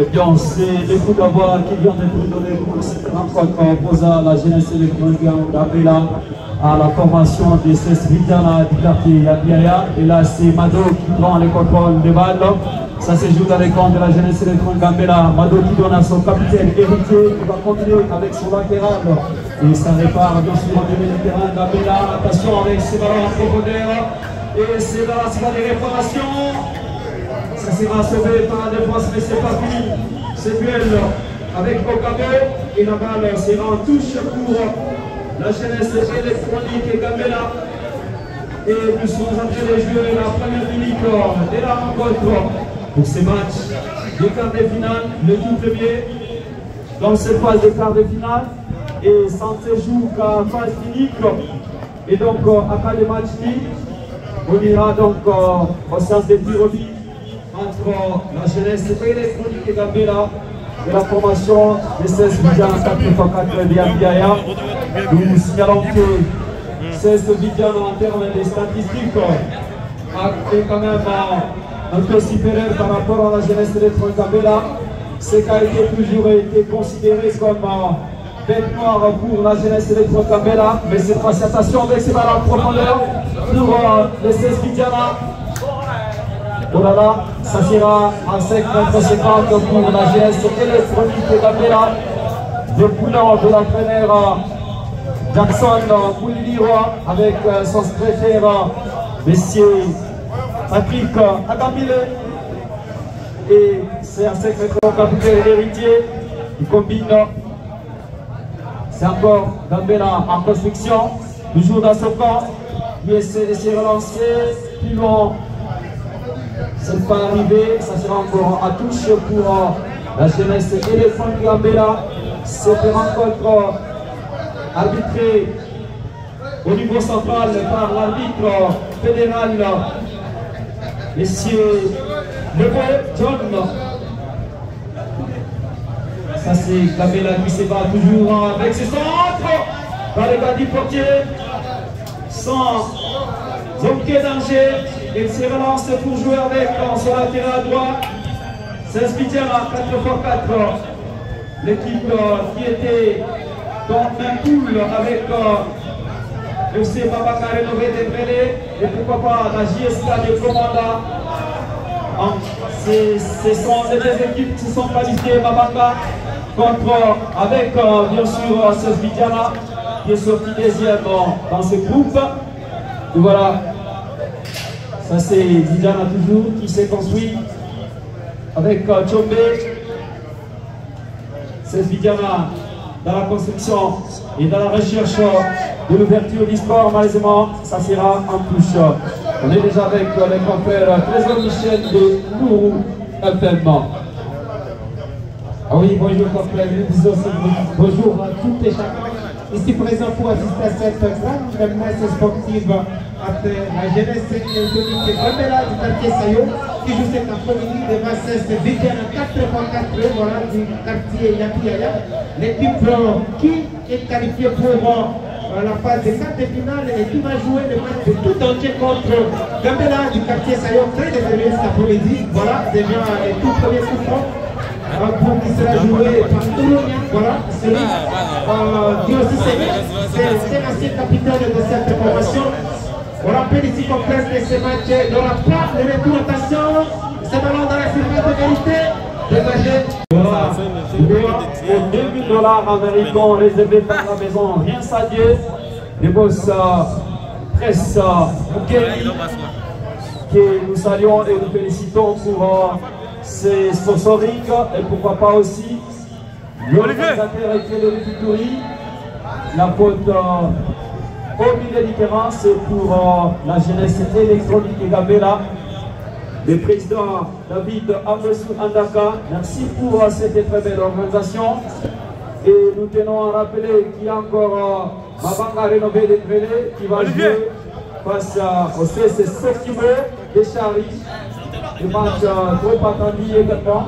Eh bien, c'est les coups d'avoir qui viennent de donner pour cette rencontre opposée à la jeunesse électronique d'Abela à la formation de ces Vidana du quartier Yapiaya. Et là, c'est Mado qui prend les contrôles des balles. Ça se joue dans les camps de la jeunesse électronique d'Abela. Mado qui donne à son capitaine héritier qui va continuer avec son latéral. Et ça répare bien sûr le milieu du terrain d'Abela. Attention avec ses ballons en profondeur. Et c'est là, c'est la réparation. Ça sera sauvé par la défense, mais c'est pas fini. C'est duel avec Okabe et la balle sera en touche pour la jeunesse électronique et Gambela. Et nous sommes en train de jouer la première minute de la rencontre pour ces matchs des quarts de finale, le tout premier dans cette phase de quart de finale. Et ça ne se joue qu'à phase unique. Et donc, après le match, on ira donc au séance des tirs au but entre la jeunesse électronique et Gambela et la formation des 16 Vidana 4x4 de Yapiaya. Nous signalons que 16 Vidana en termes de statistiques est quand même un peu supérieur par rapport à la jeunesse électronique Gambela. C'est qu'a toujours été considéré comme bête noire pour la jeunesse électronique Gambela. Mais cette fois, attention avec ces balles en profondeur pour les 16 Vidana. Oh là là, ça sera à 5 mètres 50 pour la jeunesse électronique de Gambela. Le boulot de l'entraîneur Jackson Bouliliroa avec son secrétaire, monsieur Patrick Agambile. Et c'est à 5 mètres au capitaine héritier. Il combine. C'est encore Gambela en construction. Toujours dans son camp. Il essaie de se relancer plus loin. C'est pas arrivé, ça sera encore à touche pour la jeunesse électronique Gambela. Cette rencontre arbitrée au niveau central par l'arbitre fédéral, monsieur Lebo John. Ça c'est Gambela qui se bat toujours avec ses centres par les gars du portier, sans aucun danger. Il se relance pour jouer avec son latéral à droite. C'est Vidana 4x4. L'équipe qui était dans un pool avec FC Mabanga Rénové de Brélé et pourquoi pas la JSK de Comanda. Ce sont les deux équipes qui sont qualifiées Mabanga contre avec bien sûr ce Vidana qui est sorti deuxième dans ce groupe. Et voilà. Ça c'est Vidana toujours qui s'est construit avec Tchombe. C'est Vidana dans la construction et dans la recherche de l'ouverture du sport. Malheureusement, ça sera en touche. On est déjà avec les confrères Trésor Michel de Nourou FM. Ah oui, bonjour confrères, bonjour à toutes et chacun. Ici présent pour assister à cette grande messe sportive entre la jeunesse électronique de Gambela du quartier Sayo qui joue cet après-midi devant 16 Vidana 4x4 voilà, du quartier Yapiaya. L'équipe qui est qualifiée pour la phase de quart de finale et qui va jouer le match de tout entier contre Gambela du quartier Sayo. Très désolé cet après-midi, voilà déjà les tout premiers coups francs. Pour qui sera joué par Toulonia, voilà, celui qui aussi c'est l'ancien capitaine de cette formation. On rappelle ici qu'on presse que ce match n'aura pas de retour. Attention, ce ballon dans la surface de vérité, dégagé. Voilà, pour 2 000 $ américains réservés par la maison, rien ça Dieu. Les boss presse Mukeli, que nous saluons et nous félicitons pour c'est sponsoring et pourquoi pas aussi l'organisateur et le Victory. La faute au milieu du terrain, c'est pour la jeunesse électronique et Gambela. Le président David Amesou Andaka, merci pour cette très belle organisation. Et nous tenons à rappeler qu'il y a encore Mabanga Rénové de Trélé qui va jouer face au CSC Septimo des Charries. Le match trop attendu également.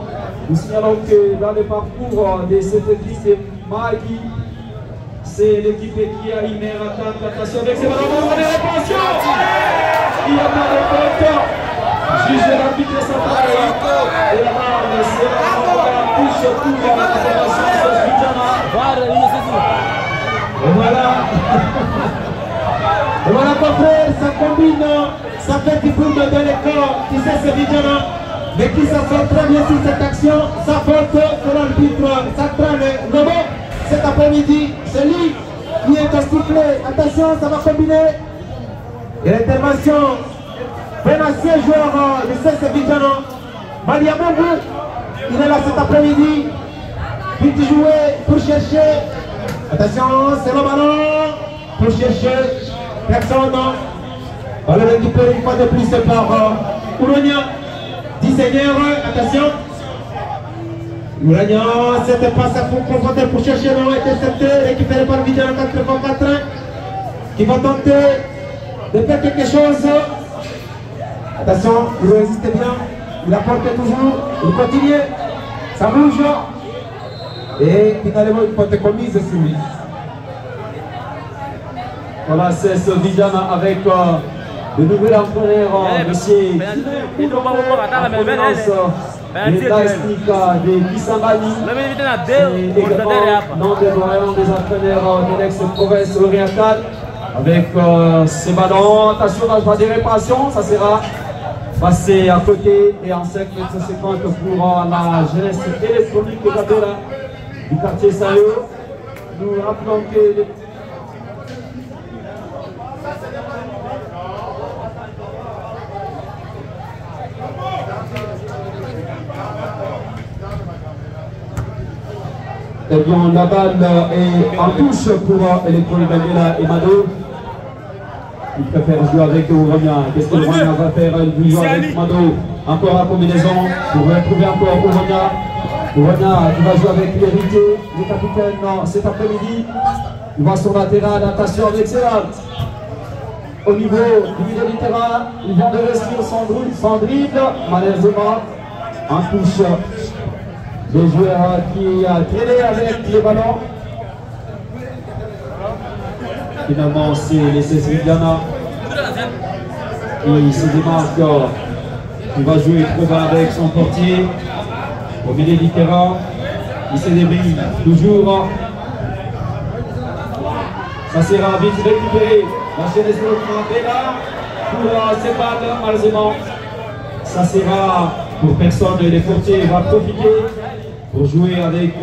Nous signalons que dans le parcours de cette équipe de Magui, c'est l'équipe qui a une attention avec ses ballons. On est attention! Il y a pas de compteur. Juge l'arbitre central. Et là, c'est la touche pour la formation de Svitjana. Et voilà. Et voilà mon frère, ça combine, ça fait du bout de l'écart, qui sait c'est Svitjana, mais qui s'en sort très bien sur cette action, sa faute pour l'arbitre central. Novo, cet après-midi, c'est lui qui est au sifflet. Attention, ça va combiner. Et l'intervention, Benassier, joueur du CSC Svitjana, Malia Mungu, il est là cet après-midi, vite joué pour chercher. Attention, c'est le ballon pour chercher. Personne. On le récupère une fois de plus par Ouronia. 10 seigneurs, attention. Ouronia, cette passe à confronter pour chercher, non, intercepté, récupéré par Svitjana 4 qui va tenter de faire quelque chose. Attention, il résiste bien, il apporte toujours, il continue, ça bouge. Et finalement, une faute commise sur lui. Voilà, c'est Svitjana avec le nouvel entraîneur, monsieur de Kisangani. Et également, nom des doyens des entraîneurs de l'ex-province orientale. Avec ce ballon, attention, à des réparations, ça sera passé à côté et en 5 mètres 50 pour la jeunesse électronique de Gabela du quartier Sayo. Nous rappelons que eh bien, la balle est en touche pour l'électronique Gabela et Mado. Il préfère jouer avec Ouronia. Qu'est-ce que Ouronia va faire? Il joue avec Mado. Encore la combinaison pour retrouver encore Ouronia. Ouronia qui va jouer avec l'héritier, le capitaine cet après-midi. Il va sur latéral, attention avec excellente. Au niveau du milieu du terrain, il vient de réussir son dribble. Malheureusement, en touche. Le joueur qui a traîné avec les ballons. Finalement, c'est les Svitjana qui se démarque. Il va jouer trop bas avec son portier. Au milieu du terrain, il se débrouille toujours. Ça sera vite récupéré. La jeunesse est là pour ces balles, malheureusement. Ça sera pour personne. Les portiers vont profiter pour jouer avec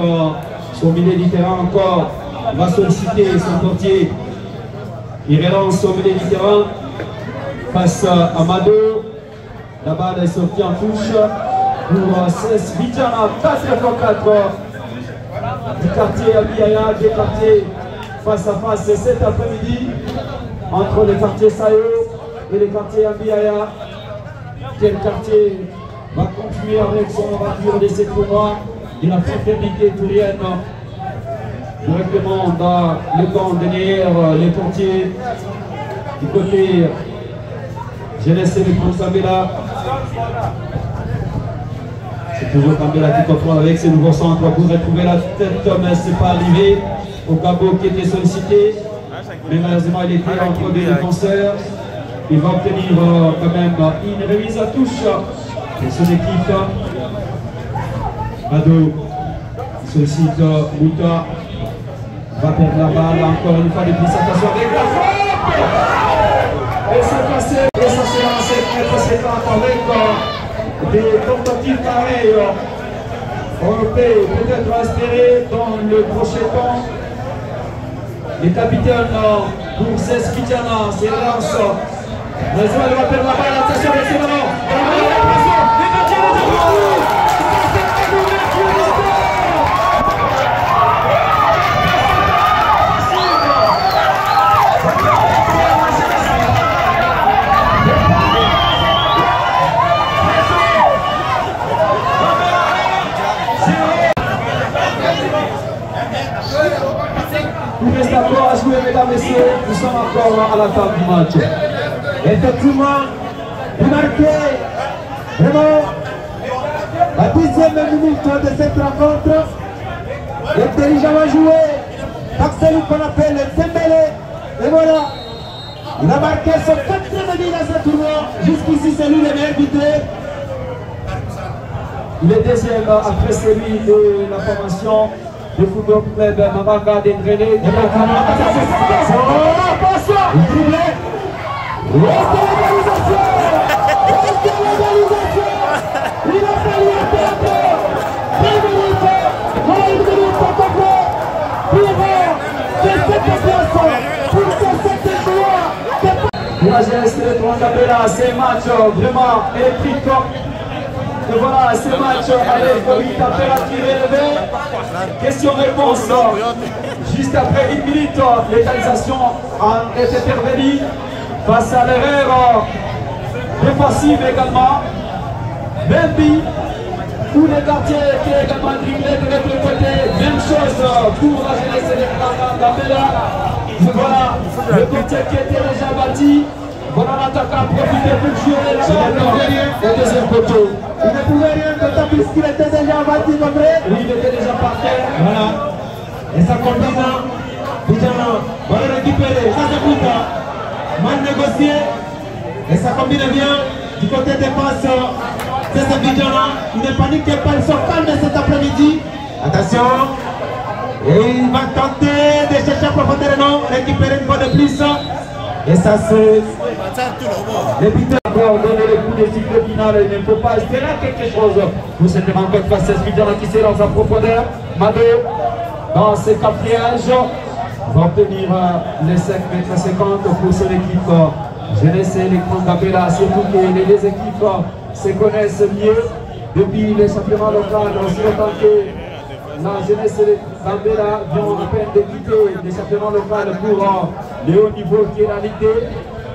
son milieu du terrain encore. Il va solliciter son portier. Il relance au milieu du terrain face à Mado. La balle est sortie en touche pour Svitjana 4-4 du quartier Abiaya, des quartiers face à face cet après-midi entre le quartier Sayo et le quartier Abiaya. Quel quartier va continuer avec son aventure de ces tournois de la fraternité tourienne directement dans le camp derrière les portiers du côté jeunesse et de Gabela. C'est toujours Gabela qui contrôle avec ses nouveaux centres pour retrouver la tête, mais ce n'est pas arrivé au Gabo qui était sollicité. Mais malheureusement, il était entre des défenseurs. Il va obtenir quand même une remise à touche de son équipe. Mado sollicite Mouta. Va perdre la balle encore une fois de plus. Attention avec la frappe. Et c'est passé. Et ça sera en 7 mètres 50 avec des tentatives pareilles. On peut peut-être espérer dans le prochain temps. Les capitaines pour Svitjana, c'est Lance. Mais il va perdre la balle. Attention avec ses ballons. Il reste encore à jouer, mesdames et messieurs. Nous sommes encore à la table du match. Effectivement, vous marquez vraiment la 10e minute de cette rencontre. Intelligemment joué par celui qu'on appelle Dembélé. Et voilà, il a marqué son 4e but dans ce tournoi. Jusqu'ici, c'est lui le meilleur buteur. Il est deuxième après celui de la formation du football club Mavanga d'Engrélé. Attention, il dribblait. Reste l'égalisation. Il a fallu attendre 2 minutes. Voilà une minute pour cette place. Pour cette joueur. Pour la jeunesse de Twangabela, c'est un match vraiment électrique. Et voilà, ce match avec une température élevée. Question-réponse. Juste après 1 minute, l'égalisation a été intervenue face à l'erreur défensive également. Bembi, où les quartiers étaient également dribblés de l'autre côté. Même chose pour la jeunesse de Twangabela. Voilà, le quartier qui était déjà bâti. Voilà, l'attaquant a profité pour jouer le deuxième poteau. Il ne pouvait rien d'autant puisqu'il était déjà bâti comme vrai. Oui, il était déjà parti. Voilà. Et ça combine. Bidjana, voilà récupérer. Ça c'est Bouta. Mal négocié. Et ça combine bien. Du côté des passes, c'est Bidjana. Il ne panique pas. Ils sont calmes cet après-midi. Attention. Et il va tenter de chercher à profondeur. Non, récupérer une fois de plus. Et ça c'est... Les buteurs doivent donner le coup de cycle final. Il ne faut pas espérer quelque chose pour cette rencontre face à Bidjana qui s'est dans sa profondeur. Mado, dans ses 4 pièges, va obtenir les 5,50 m pour son équipe. Jeunesse et les Twangabela, surtout que les deux équipes se connaissent mieux depuis les championnats locaux, aussi longtemps que la jeunesse et Twangabela vient à peine de quitter les championnats locaux pour le haut niveau qui est la Ligue 2.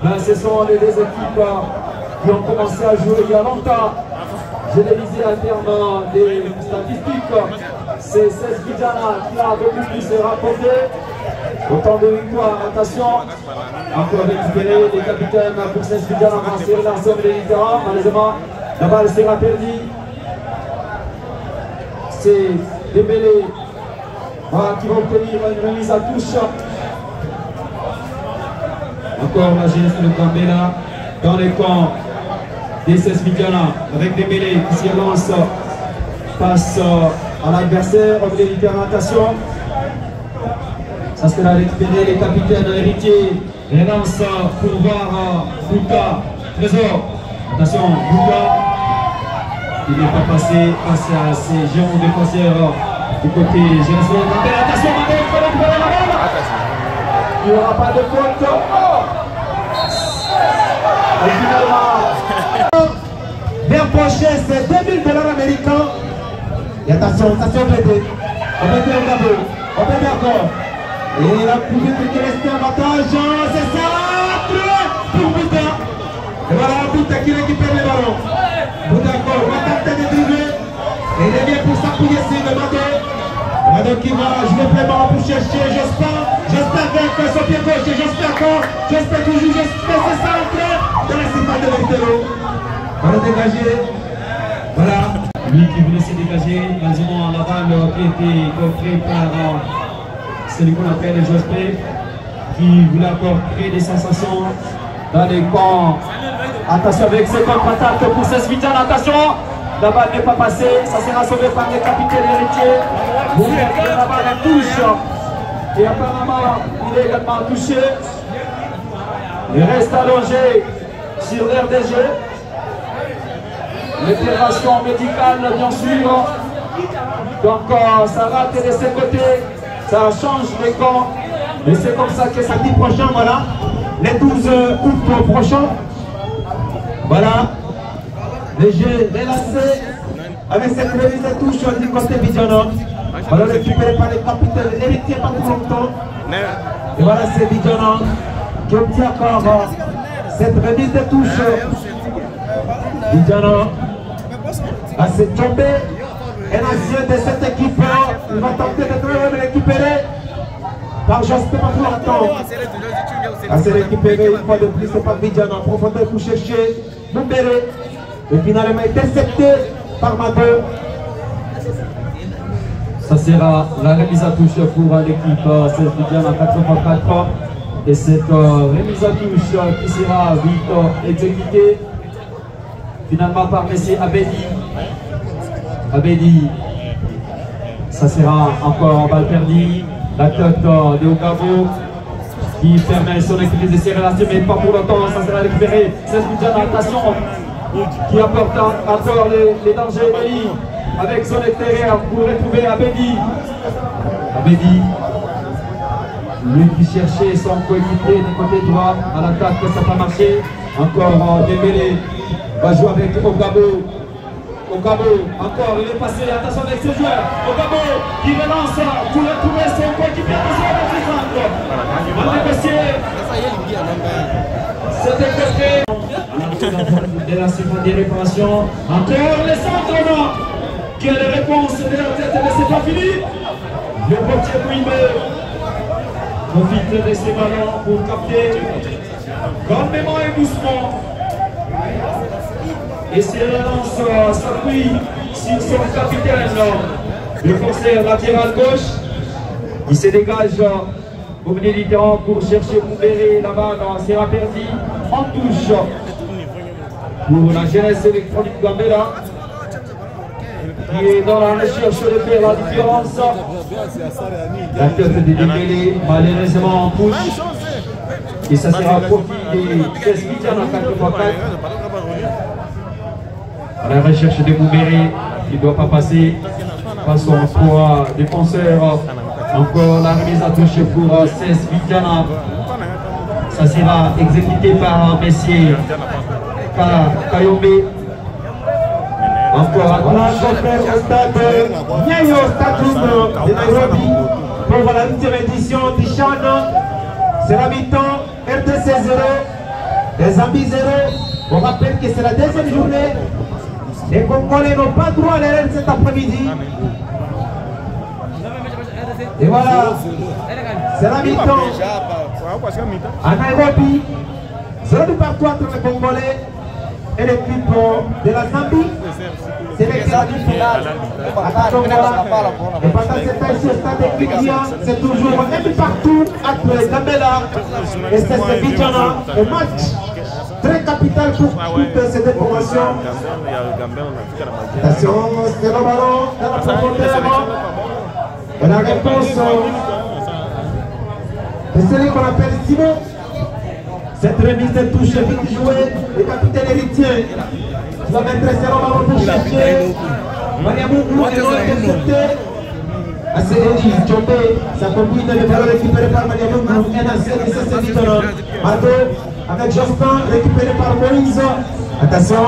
Ben, ce sont les deux équipes qui ont commencé à jouer il y a longtemps. Je l'ai visé en termes des statistiques. C'est 16 Bidjana qui a beaucoup plus rapporté. Autant de victoires. Attention, encore récupéré les capitaines pour 16 Bidjana vont se relancer au Méditerranée. Malheureusement, la balle sera perdue. C'est Dembélé qui va obtenir une remise à touche. Encore la jeunesse de Twangabela dans les camps des 16 Bidjana avec Dembélé qui s'y lance face à l'adversaire. Attention, ça sera récupéré les capitaines héritiers. Relance pour voir Bouta. Trésor. Attention, Bouta. Il n'est pas passé face à ces géants défenseurs du côté jeunesse de Twangabela. Attention, il faut récupérer la balle. Il n'y aura pas de faute. Et finalement, vers Ponchet, c'est 2000 $ américains. Et attention, Blédé. On peut faire d'abord. On peut faire encore. Et la public qui est resté en avantage. C'est ça. Pour Bouta. Et voilà, Bouta qui récupère le ballon. Bouta encore. Va tenter de dribbler. Et il vient pour s'appuyer sur le Mado. Mado qui va jouer pleinement pour chercher. J'espère avec son pied gauche. J'espère toujours. J'espère que c'est ça entrer dans la surface de l'Interro. On va dégager. Voilà. Lui qui voulait se dégager, malheureusement la balle qui a été coffrée par celui qu'on appelle Jospé, qui voulait encore créer des sensations dans les camps. Attention avec ce contre-attaque pour 16 Bidjana. Attention, la balle n'est pas passée, ça sera sauvé par les capitaines héritiers. Vous mettez la balle en touche. Et apparemment, il est également touché. Il reste allongé sur l'aire des jeux. L'intervention médicale bien sûr. Donc ça rate de ses côtés, ça change les camps. Et c'est comme ça que samedi prochain, voilà, les 12 août prochains. Voilà, le jeu relancé avec cette remise de touche du côté Bidjana. Voilà, récupéré par les capitaines héritiers pas pour longtemps. Et voilà, c'est Bidjana qui obtient encore cette remise de touche. Bidjana. C'est tombé, un ancien de cette équipe, il va tenter de récupérer. par Jospin par longtemps. C'est récupéré une fois de plus par Vidiana en profondeur pour chercher Mumbere. Et finalement intercepté par Mado. Ça sera la remise à touche pour l'équipe CES Vidiana à 4x4. Et cette remise à touche qui sera vite exécutée finalement par M. Abedi. Abedi, ça sera encore en balle perdue. La tête de Ogabo qui permet son équipe de serrer la mais pas pour longtemps, ça sera récupéré. C'est Vidiana, attention, qui apporte encore les dangers Eli avec son extérieur pour retrouver Abedi. Abedi, lui qui cherchait son coéquipier du côté droit à l'attaque, ça n'a pas marché. Encore Dembélé va jouer avec Ogabo. Ogabo, encore, il est passé, attention avec ce joueur. Ogabo qui relance pour retrouver son coéquipier à négocier. C'était de la seconde réparation. Encore les centres. Quelle réponse de la tête, mais c'est pas fini. Le portier Bouimé profite de ses ballons pour capter calmement et doucement. Et ses relances s'appuient sur son capitaine, le corsaire latéral gauche, qui se dégage au milieu du terrain pour chercher Mumbere. La balle sera perdue en touche pour la jeunesse électronique Gambela, qui est dans la recherche de faire la différence. La tête de Dembélé, malheureusement en touche. Et ça sera profit des CES Vidiana à 4x4. À la recherche de Mumbere qui ne doit pas passer face aux trois défenseurs. Encore la remise à touche pour CES Vidiana. Ça sera exécuté par Messier Kayombe. Encore à Voilà, je fais au stade Nyayo Stadium de Nairobi pour la 8e édition du Chan. C'est la mi-temps, RDC 0, les Zambie 0. On rappelle que c'est la deuxième journée. Les Congolais n'ont pas droit à l'erreur cet après-midi. Et voilà, c'est la mi-temps à Nairobi. 0 de partout entre les Congolais et l'équipe de la Zambie. C'est l'équipe du final à Tongola. Et pendant cette temps ici au stade Equidia, c'est toujours un peu partout entre Gambela et CES Vidiana. Un match très capital pour toutes ces deux formations. Attention, c'est le ballon dans la profondeur. Et la réponse c'est celui qu'on appelle Simon. Cette remise de touche est vite jouée. Le capitaine héritier qui va mettre ses ballons pour chercher. Mariamou est intercepté. C'est Eddie Djombe. Ça conduit dans le ballon récupéré par Mariamou. NAC, c'est Vidiana. Mardo avec Jospin, récupéré par Moïse. Attention,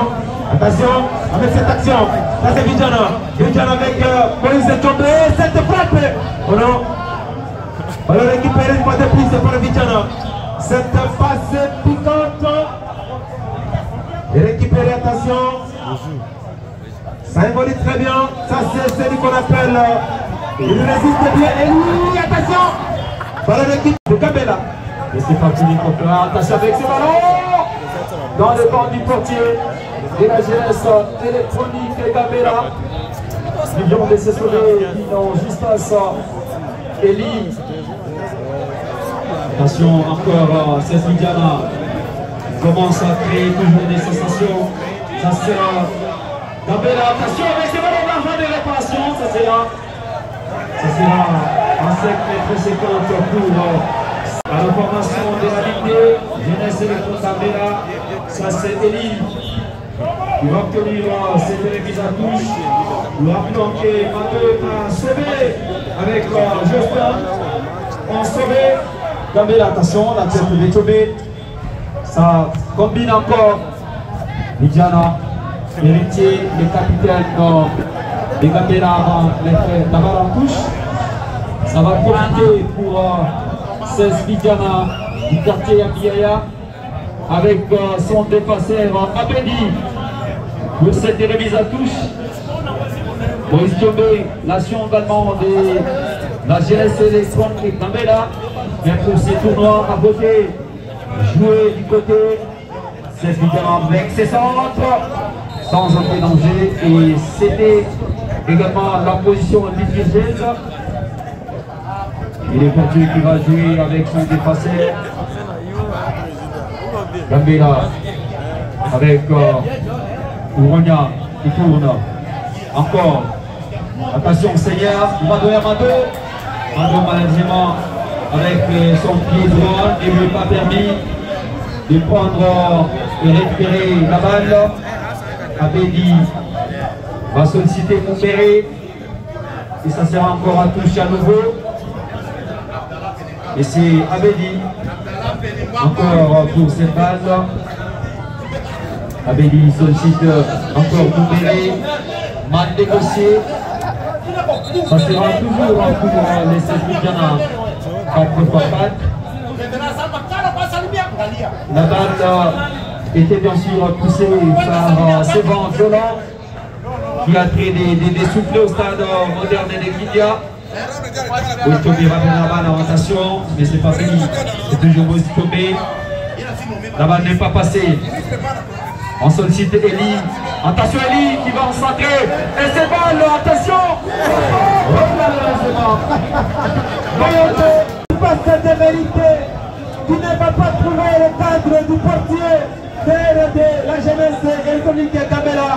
attention avec cette action. Là c'est Vidiana. Vidiana avec Moïse Djombe. Cette frappe. Oh non. On va récupérer une fois de plus par Vidiana. Cette passe piquante. Et récupérer, attention. Ça évolue très bien. Ça c'est celui qu'on appelle. Il résiste bien. Et lui, attention. Voilà l'équipe de Gambela. Et c'est parti pour faire attention avec ce ballon dans le banc du portier de la jeunesse électronique et Gambela. Millions de sauver qui n'ont juste pas ça. Eli. Attention encore, CES Vidiana commence à créer toujours des sensations. Ça sera Gambela, attention avec ce ballon d'argent de réparation. Ça sera en 5 mètres 50 pour à la formation de la Ligue 2, jeunesse électronique Gambela. Ça c'est Eli qui va obtenir cette remise à touche. Nous rappelons que Mado a sauvé avec Jospin. On sauvé Gambela, attention, la tête de Djombe. Ça combine encore Vidiana, héritier, le capitaine de Gambela avant la balle en touche. Ça va profiter pour CES Vidiana du quartier Yambiaya avec son dépasseur Abedi pour cette remise à touche. Moïse Djombe, l'action également de la jeunesse électronique Gambela. Mais pour ces tournois à voter, jouer du côté, c'est évidemment avec ses centres, sans aucun danger. Et c'était également la position difficile. Il est Portugais qui va jouer avec son dépassé. Gambela avec Ouronia qui tourne. Encore. Attention Seigneur, il va donner à Mado. Mado malheureusement avec son pied droit ne lui est pas permis de prendre et récupérer la balle. Abedi va solliciter Montpéré. Et ça sera encore à touche à nouveau. Et c'est Abedi. Encore pour cette balle. Abedi sollicite encore Montpéré. Mal négocié. Ça sera toujours pour les 16 Midjana. 4 x 4. La balle était bien sûr poussée par ce vent violent qui a créé des soufflets au stade moderne de Kidia. Westomé va faire la balle en rotation, mais c'est pas fini. C'est toujours Westomé. La balle n'est pas passée. On sollicite Eli. Attention Eli qui va en centrer. Et c'est balle, attention. Passe de vérité qui ne va pas trouver le cadre du portier de la jeunesse électronique de Gambela.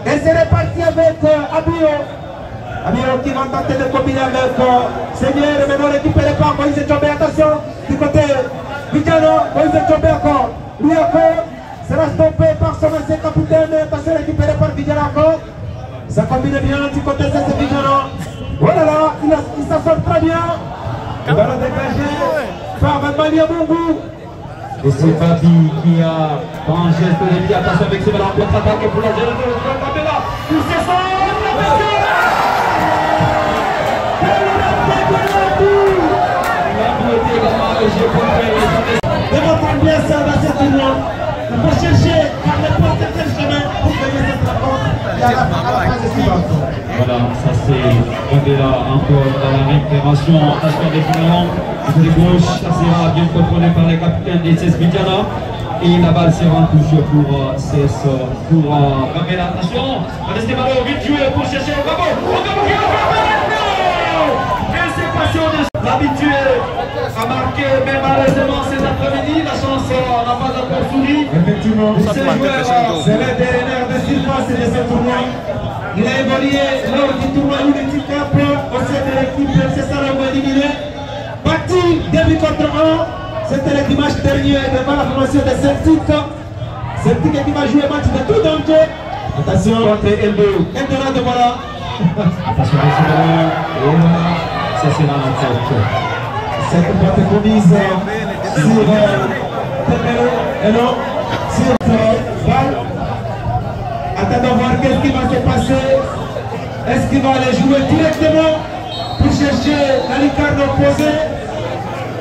Et c'est reparti avec Abio. Abio qui va tenter de combiner avec Seigneur, mais non récupéré par Moïse Tchomé. Attention du côté Vidjano, Moïse Tchomé encore. Lui encore sera stoppé par son ancien capitaine. Attention récupéré par Vidjano encore. Ça combine bien du côté de ce Vidjano. Oh là là, il s'en sort très bien. Il va le dégager par Malia Mungu. Et c'est Babi qui a un geste de vie. Attention avec ce ballon contre-attaque pour la jeune de Gambela. Il se sent démontrons bien ça dans cette tournoi. Il faut chercher par n'importe quel chemin pour gagner cette rencontre. Et à la phase suivante. Voilà, ça c'est Gambela encore dans la récupération. Attention des finales. De gauche, ça sera bien contrôlé par les capitaines des 16 Midjana. Et la balle sera en touche pour Gambela. Attention, Esteban vite joué pour chercher Ogabo. Ogabo qui va faire et c'est passé au-dessus. L'habitué a marqué, mais malheureusement cet après-midi, la chance n'a pas encore souri. Effectivement, c'est le dernier de surface de ce tournoi. Il a évolué lors du tournoi Unity Cup au sein de l'équipe César éliminé. Parti début contre 1, c'était le dimanche dernier devant la formation de Celtic. Celtic qui va jouer match de tout danger. Attention, contre Eldorado, voilà. Attention, ça sera la tête. Cette boîte commise sur Tembele et non sur balle. Attendons voir qu'est-ce qui va se passer. Est-ce qu'il va aller jouer directement pour chercher la lucarne opposée?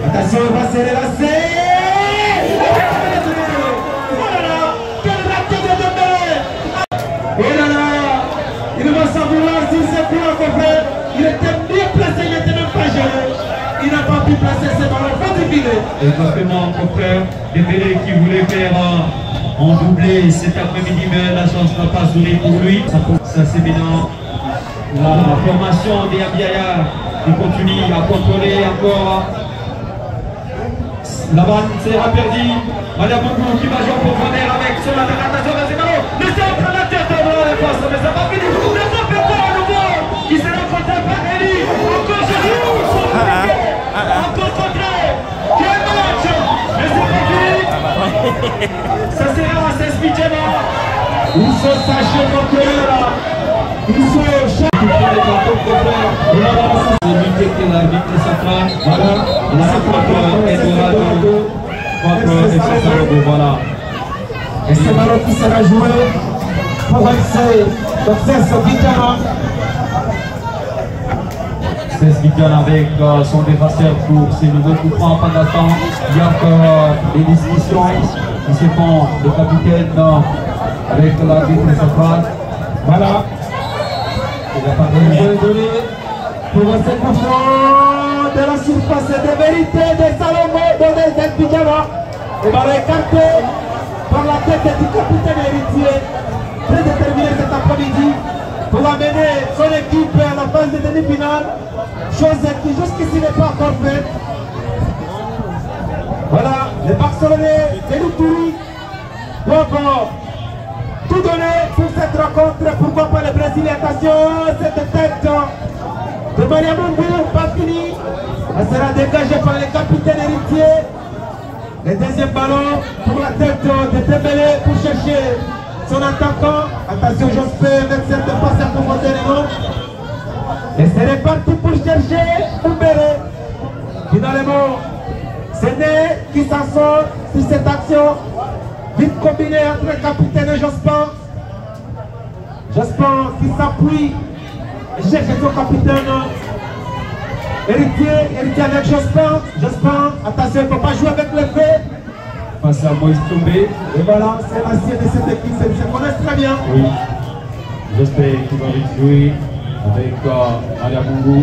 Attention, il va se relancer. Oh là là, quel raté de Dembélé. Oh là là, il va savoir si c'est pour un coffret. Il était bien placé, il n'était même pas géré. Il n'a pas pu placer ses ballons, pas de filet. Exactement, mon frère Dembélé qui voulait faire en doublé cet après-midi, mais la chance n'a pas souri pour lui. Ça c'est bien. La formation des Abiaya qui continue à contrôler encore. La balle sera perdue. Malia Mungu qui va jouer pour Bonner avec son attention vers ses ballons. Le centre, la tête dans la défense, mais ça va finir. Le frappe à nouveau qui sera contré par Eli. Encore Jésus, encore contré. Quel match! Mais c'est pas fini. Ça sera à 16 Midjana. Ils sont sachés contrôleurs. Ils sont chacun. C'est lui qui est l'arbitre central. Voilà. Il a contre Eldorado. Contre César, voilà. Et c'est ballon qui sera joué pour ce Midjana. 16 Midjana avec son défenseur pour ses nouveaux coups francs pendant ce temps. Il y a encore des discussions qui se font. Le capitaine avec l'arbitre central. Voilà. Il n'a pas donné. Pour ce coup franc. de la surface de vérité de Salomon Donzel Bijama. Et va écarté par la tête du capitaine héritier, très déterminé cet après-midi pour amener son équipe à la phase de demi-finale, chose qui jusqu'ici n'est pas encore faite. Voilà, les Barcelonais de Loutouri doivent tout donner pour cette rencontre. Pourquoi pas le Brésil? Attention, cette tête de Maria Mungu, pas fini. Elle sera dégagée par le capitaine héritier. Le deuxième ballon pour la tête de Dembélé pour chercher son attaquant. Attention, Jospin avec cette passe à Pomodoro. Et c'est reparti pour chercher Oumbéré. Finalement, c'est Né qui s'en sort sur cette action. Vite combiné entre le capitaine et Jospin. Jospin qui s'appuie et cherche son capitaine. Héritier avec Jospin. Jospin, attention, il ne faut pas jouer avec le feu. Face à Moïse Tombé. Et voilà, c'est l'ancien de cette équipe, ils se connaissent très bien. Oui. J'espère qu'il va jouer avec Maria Mungu.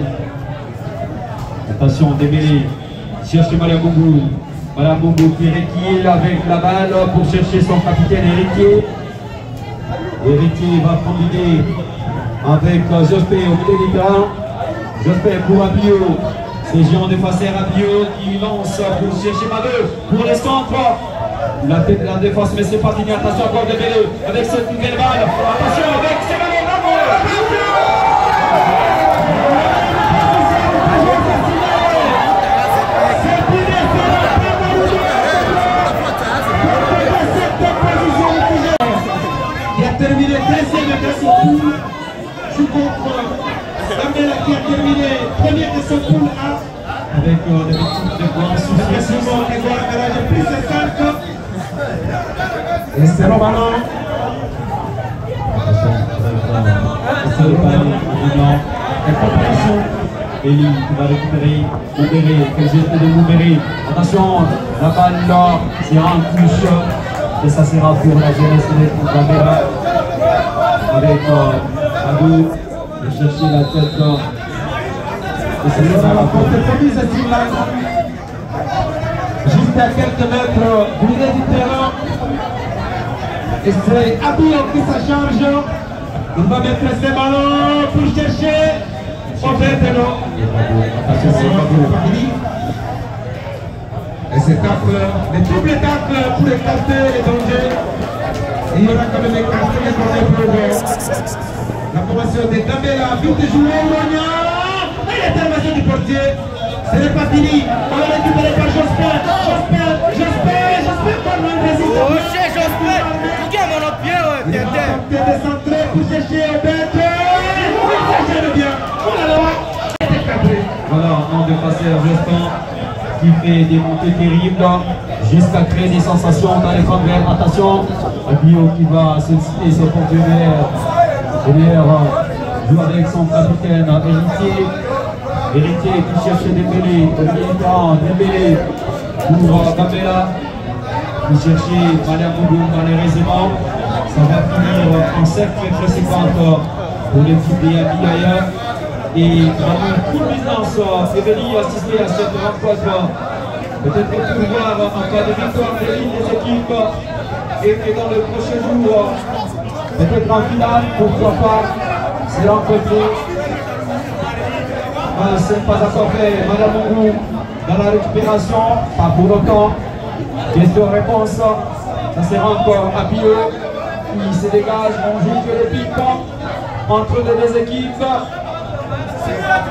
Attention, Dembélé cherche Maria Mungu. Maria Mungu qui réquille avec la balle pour chercher son capitaine Héritier. Héritier va combiner avec Jospin au milieu du terrain. Jospin pour Rabiot. C'est Jean de Fasser Rabiot qui lance pour chercher Mabeu. Pour les centres. La tête de la défense, mais c'est pas fini. Attention encore Dembélé avec cette nouvelle balle. Attention avec ses ballons. Qui a terminé deuxième de son poule. Je contre Dembélé qui a terminé premier de son poule A. Avec des petites dépenses Successivement, Edouard Garage plus de 5. Et c'est le ballon. C'est le ballon. Eli qui va récupérer Oumbéré. Quel geste de Oumbéré. Attention, la balle là, c'est en touche. Et ça sera pour la jeunesse de Gambela. Avec Abou, de chercher la tête. Et c'est la contre-promise à Timlan. Juste à quelques mètres du milieu du terrain. Et c'est Abou qui s'en charge. Il va mettre ses ballons pour chercher Obertelo. Et c'est tacle, le double tacle pour écarter les dangers. Et il y aura quand même écarté les dangers pour la formation de Gambela. Vite joué, Monia. Et l'intervention du portier. Ce n'est pas fini. On va récupérer par Jospin. Jospin par le Brésil. Oh, cher Jospin. Regarde mon autre pied, ouais. Il va tenter de centrer pour chercher Obertelo. Il cherche bien. Oh là là. Voilà, un de passer à Jospin qui fait des montées terribles jusqu'à créer des sensations dans les convers. Attention, Rabiot qui va solliciter son porte-vert. Joue avec son capitaine Héritier. Héritier qui cherche Dembélé. Dembélé pour Gambela. Qui cherchait Maria Mungu malheureusement. Ça va finir en cercle précédent pour l'équipe de Yabigaya. Et vraiment, toute puissance est venue assister à cette rencontre. Peut-être pour voir en cas de victoire de l'une des équipes et dans le prochain jour, peut-être en finale, pourquoi pas, c'est rencontré. Ce n'est pas encore fait. Madame Mungu dans la récupération, pas pour autant. Question-réponse, ça sera encore Rabiot qui se dégage. On joue que les piques entre les deux équipes.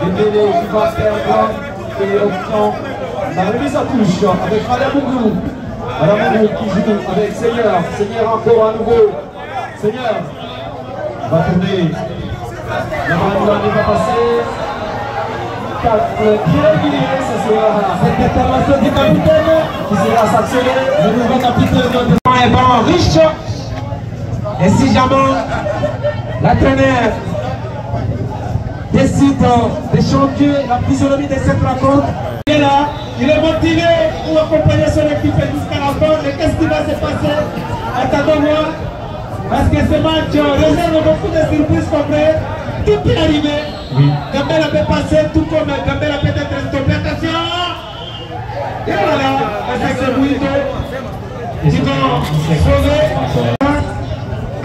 Dembélé qui va perdre et obtient la remise à touche avec Maria Mungu. Maria Mungu qui joue avec Seigneur. Seigneur encore à nouveau. Seigneur va tourner. La balle va passer. 4 irrégulier, ce sera cette intervention du capitaine qui sera sanctionné. Le nouveau capitaine de est bon, riche. Et si jamais l'entraîneur décide de changer la physionomie de cette rencontre, il est là, il est motivé pour accompagner son équipe jusqu'à la fin. Mais qu'est-ce qui va se passer? Attendons-moi, parce que ce match réserve beaucoup de surprises concrètes. tout est arrivé. Oui. Gambela peut passer, tout comme Gambela peut être stoppé. Attention. Et voilà, avec ce Mouito, qui vont sauver.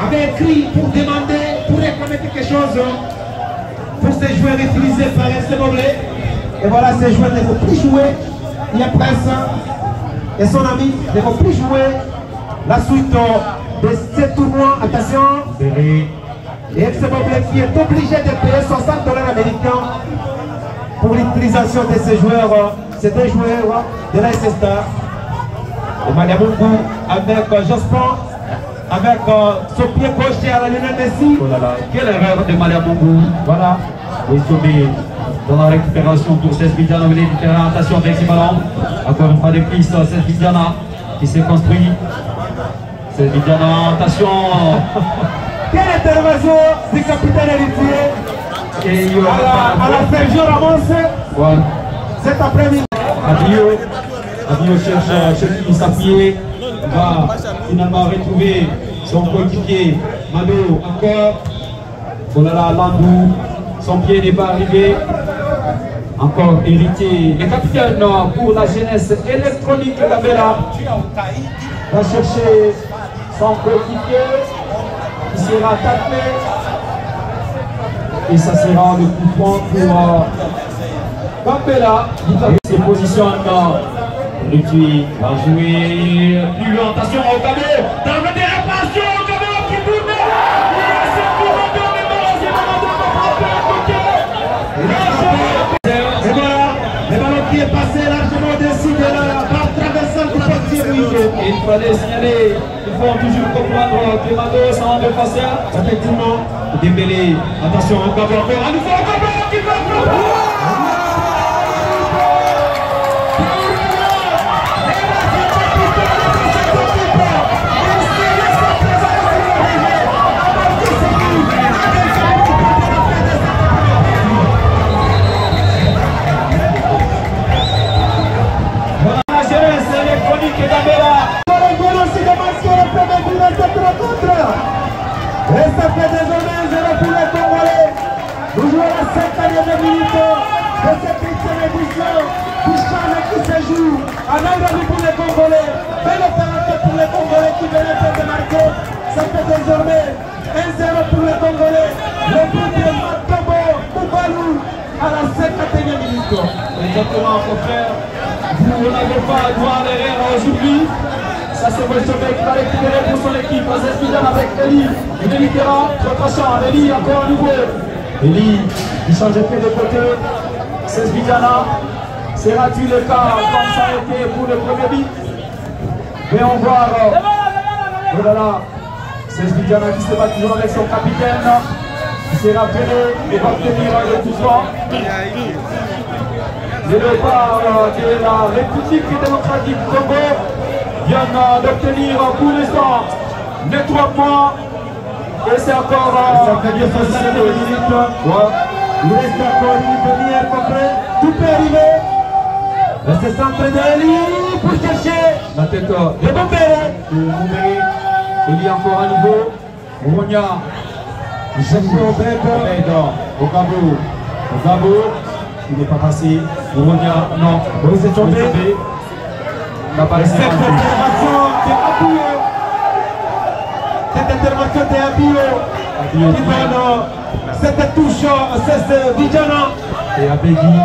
Avait écrit pour demander, pour réclamer quelque chose pour ces joueurs utilisés par SMOB. Et voilà, ces joueurs ne vont plus jouer. Il y a Prince et son ami ne vont plus jouer la suite de ce tournoi. Attention. Et SMOB qui est obligé de payer $60 américains pour l'utilisation de ces joueurs. C'est des joueurs de la SSTA. Et Maliamungu avec Jospin, avec son pied gauche à la Lionel Messi. Oh là là, quelle erreur de Maliamungu. Voilà. Et Somé dans la récupération pour 16 Bidiana. Il est différent. Attention avec ses ballons. Encore une fois des prises. 16 Bidiana qui s'est construit. 16 Bidiana, attention. Quelle intervention du capitaine héritier. Et il y aura à la Sergio Ramos. Ouais. Cet après-midi. Abio cherche qui s'appuyer. Va finalement retrouver son coéquipier. Mado encore. Oh là là, Landou. Son pied n'est pas arrivé. Encore héritier. Le capitaine pour la jeunesse électronique Gambela va chercher son coéquipier qui sera tapé. Et ça sera le coup franc pour Gambela. Il se positionne. Héritier va jouer plus loin. Attention au Gambela. Dans la dérapation, Gambela qui tourne. Et voilà, le ballon qui est passé largement au-dessus de la barre traversante du portier Mouito. Il fallait signaler, il faut toujours comprendre que Mado s'en va passer. Effectivement, Dembélé, attention, encore, à nouveau, encore, qui va ça fait désormais 0 pour les Congolais. Nous jouons la 50e minute de cette 8e édition du Chan qui se joue à Nairobi pour les Congolais. Belle opération pour les Congolais qui venaient de marquer. Ça fait désormais 1-0 pour les Congolais. Le but de Matobo Koubalou à la 50e minute. Exactement, mon frère. Vous n'avez pas droit à l'erreur aujourd'hui. Ça c'est Westomé qui va récupérer pour son équipe. Zesbidan avec Eli. Il est littéral. Attention, Eli encore à nouveau. Eli, il change de pied de côté. Zesbidana. Sera-t-il le cas comme ça a été pour le premier but? Voyons voir. Oh là là. Zesbidana qui se bat toujours avec son capitaine. Il s'est rappelé et va obtenir le touchement. Le départ de la République démocratique du Congo vient d'obtenir pour l'instant les 3 points. Et c'est encore Il reste encore une demi-heure à peu près. Tout peut arriver. C'est centre d'Eli pour chercher la tête de Bombéré. Eli encore à nouveau. Mouronia. Il cherche au Bédo. Au Gabo. Il n'est pas passé. Mouronia, non. Oui, c'est tombé. Il n'a pas laissé Cette intervention de Abio qui donne cette touche, c'est Bidjana. Et Abedi.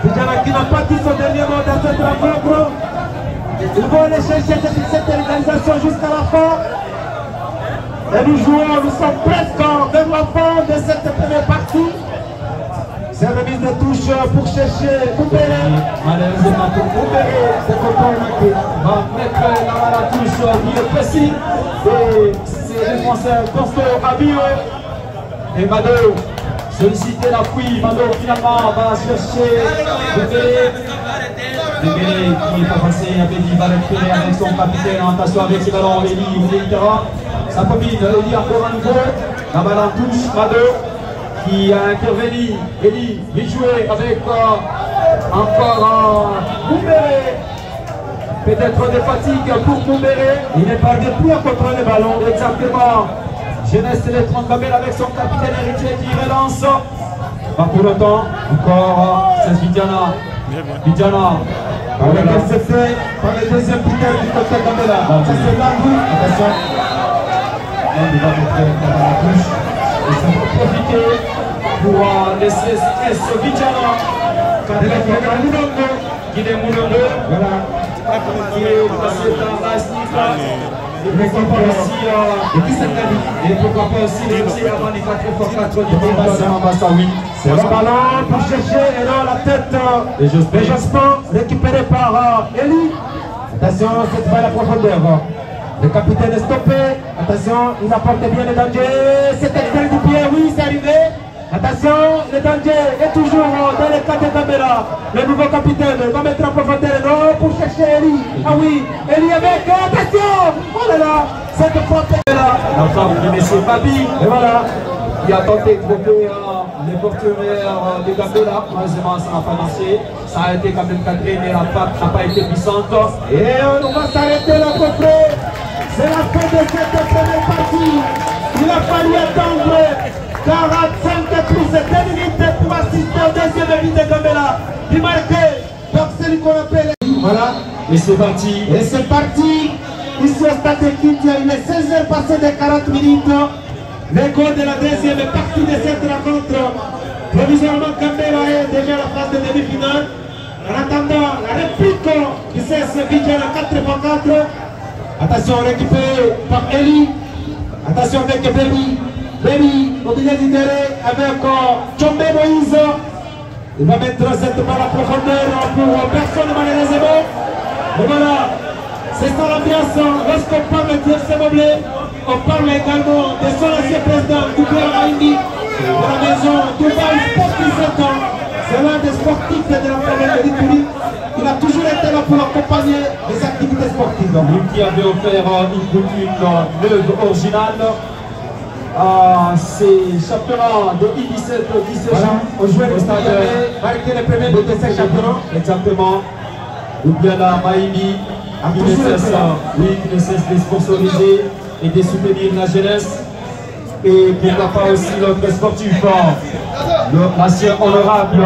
Bidjana qui n'a pas dit son dernier mot dans cette rencontre. Ils vont aller chercher cette organisation jusqu'à la fin. Et nous jouons, nous sommes presque vers la fin de cette première partie. C'est une remise de touche pour chercher Boubéré. Malheureusement pour Boubéré, c'est Kotormaki va mettre la touche qui est précis. Et ses défenseurs Costo Abio et Mado solliciter la fouille. Mado finalement va chercher Boubéré. Boubéré qui n'est pas passé, Abedi va récupérer avec son capitaine. Attention avec ses ballons, Eli, ça combine, Eli encore à nouveau. La balle en touche, Mado qui a intervenu. Eli, il jouait avec encore Boubéré. Peut-être des fatigues pour Boubéré. Il n'est pas de plus à contrôler le ballon. Exactement. Jeunesse électron Gambela avec son capitaine héritier qui relance. Pas pour longtemps, encore c'est Vidiana. Vidiana. On est intercepté par le deuxième buteur du côté de Gambela. Ça c'est Landou. Attention. Il va mettre la touche. Et ça va profiter pour laisser Vidiana. Guidé Moulongo. Voilà. Qui est passé dans la snifa. Et pourquoi pas aussi les tirs avant les 4x4 du Bassin. C'est le ballon pour chercher et là la tête de Jospin récupéré par Eli. Attention, cette balle à profondeur. Le capitaine est stoppé. Attention, il apporte bien le danger. C'est extrait du pied, oui, c'est arrivé. Attention, le danger est toujours dans les cas de Gambela. Le nouveau capitaine va mettre en profondeur pour chercher Eli. Ah oui, Eli avec, attention. Oh là là, cette faute est là. La femme de M. Babi. Et voilà. Il a tenté de tromper les porteurs de Gambela. Malheureusement, ça n'a pas marché. Ça a été quand même cadré, mais la frappe n'a pas été puissante. Et on va s'arrêter là, peu près. C'est la fin de cette première partie. Il a fallu attendre 45 plus de 2 minutes pour assister au deuxième but de Gambela. Il marqué par celui qu'on appelle. Voilà. Et c'est parti. Et c'est parti. Ici au stade de Kindia, il est 16h passé de 40 minutes. Le goal de la deuxième partie de cette rencontre. Provisoirement, Gambela est déjà à la phase de demi-finale. En attendant la réplique qui cesse Vidiana 4x4. Attention, récupéré par Eli. Attention avec Baby. Baby, au milieu du terrain avec Chombe Moïse. Il va mettre cette balle à profondeur pour personne malheureusement. Et voilà, c'est ça l'ambiance. Lorsqu'on parle de FC Moblé, on parle également de son ancien président, Doubler Maïmi, de la maison Dubaï Sporting Center. C'est l'un des sportifs de la famille de l'Itourie. Il a toujours été là pour accompagner les activités sportives. Lui qui avait offert une coutume neuve originale. Ces championnats de I17 Voilà, on jouait au stade marqué les premiers de ces championnats. Exactement. Ou bien la Maïmi qui ne cesse de sponsoriser et de soutenir la jeunesse. Et pourquoi pas aussi notre sportif, l'ancien honorable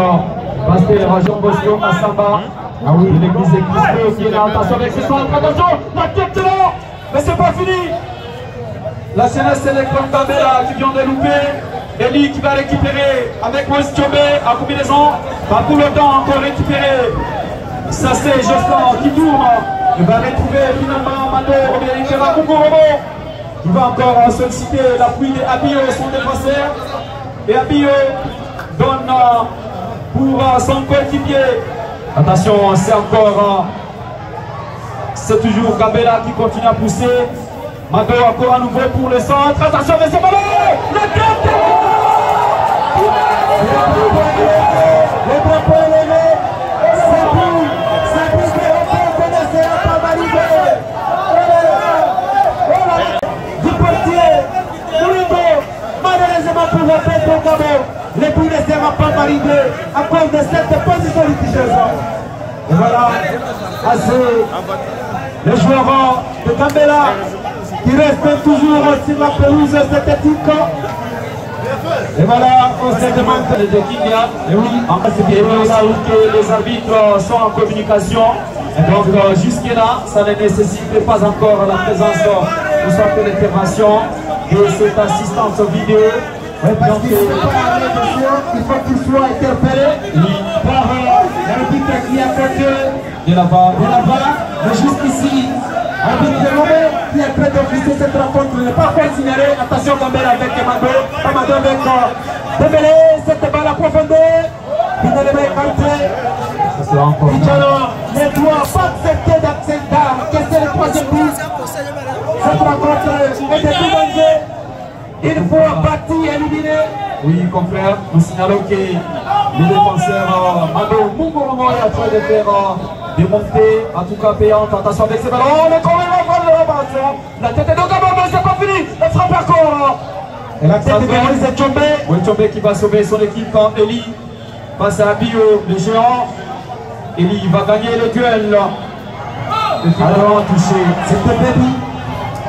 pasteur Jean Bosco Assamba. Ah oui, l'église de Christo qui est là. Attention avec ses centres, attention, la tête là. Mais c'est pas fini. La jeunesse électron Gambela qui vient de louper. Eli qui va récupérer avec Moïse Thiobé à combinaison. Pas pour le temps encore récupéré. Ça c'est Jospin qui tourne. Il va retrouver finalement Mando Obéritera Mungorobo. Il va encore solliciter l'appui de Abio, son défenseur. Et Abio donne pour son coéquipier. Attention, c'est encore. C'est toujours Gambela qui continue à pousser. Mado encore à nouveau pour le centre. Attention, mais c'est ballon. Le tête. Le drapeau est levé. C'est pour que on ne sera pas validé. Du portier, Louido, malheureusement pour la fête au Gabon, le but ne sera pas validé à cause de cette position litigieuse. Et voilà, assez les joueurs de Gambela qui restent toujours sur la pelouse synthétique. Et voilà, on se demande de Kindia. Et oui, en fait, c'est bien là où les arbitres sont en communication. Et donc, jusque-là, ça ne nécessite pas encore la présence ou soit de l'intervention de cette assistance vidéo. Oui, parce qu'il faut il faut qu'il soit interpellé par l'arbitre qui a fait de là-bas. Mais jusqu'ici, arbitre qui est prêt d'officier cette rencontre n'est pas considéré. Attention Gambela avec Mando. Mando avec Dembélé, cette balle à profondeur. Finalement écarté. Vidiana ne doit pas accepter d'accepter que c'est le troisième but. Cette rencontre est de tout danger. Il faut abattre et éliminer. Oui, confrère, nous signalons que le défenseur Mando Mungoromo est en train de faire des montées, en tout cas payantes. Attention avec ces ballons, le corps est la tête est de Gabon, mais c'est pas fini. La frappe encore. Et la tête de Moïse Chombe. Oui, Chombe qui va sauver son équipe quand Eli passe à Bio, le géant. Eli va gagner le duel. Le ballon touché. C'était Baby.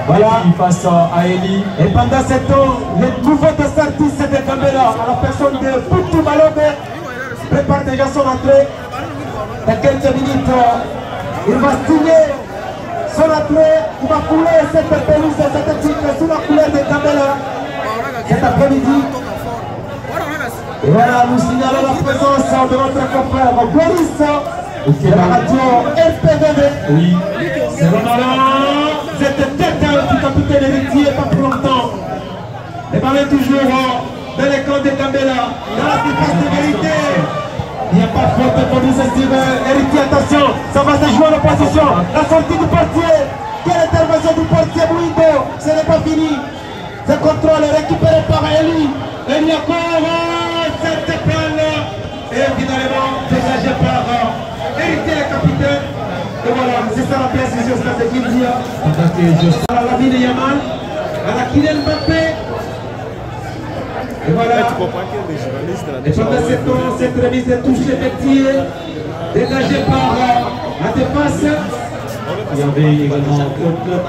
Voilà. Face à Eli. Et pendant ce temps, le nouveau artiste de Gambela, à la personne de Poutou Malode, prépare déjà son entrée. Dans quelques minutes, il va signer son entrée. Il va couler cette pelouse, cette équipe sous la couleur de Gambela cet après-midi. Et voilà, nous signalons la présence de notre confrère Boris de la radio LPVV. Oui. C'est cette tête du capitaine héritier, pas pour longtemps. Les ballons toujours dans les camps de Gambela, dans la surface de vérité. Il n'y a pas de faute pour nous estimer. Héritier, attention, ça va se jouer en opposition. La sortie du portier. Quelle intervention du portier Bouido. Ce n'est pas fini. Ce contrôle est récupéré par Eli. Eli encore cette balle. Et finalement dégagé par Héritier, le capitaine. Et voilà, c'est ça la pièce sur cette équipe d'hier. À la ville de Yamal, à la Kylian Mbappé. Et voilà. Tu comprends que les journalistes Et pendant ce temps, cette remise de touche effectuée, dégagée par la défense. Il y avait également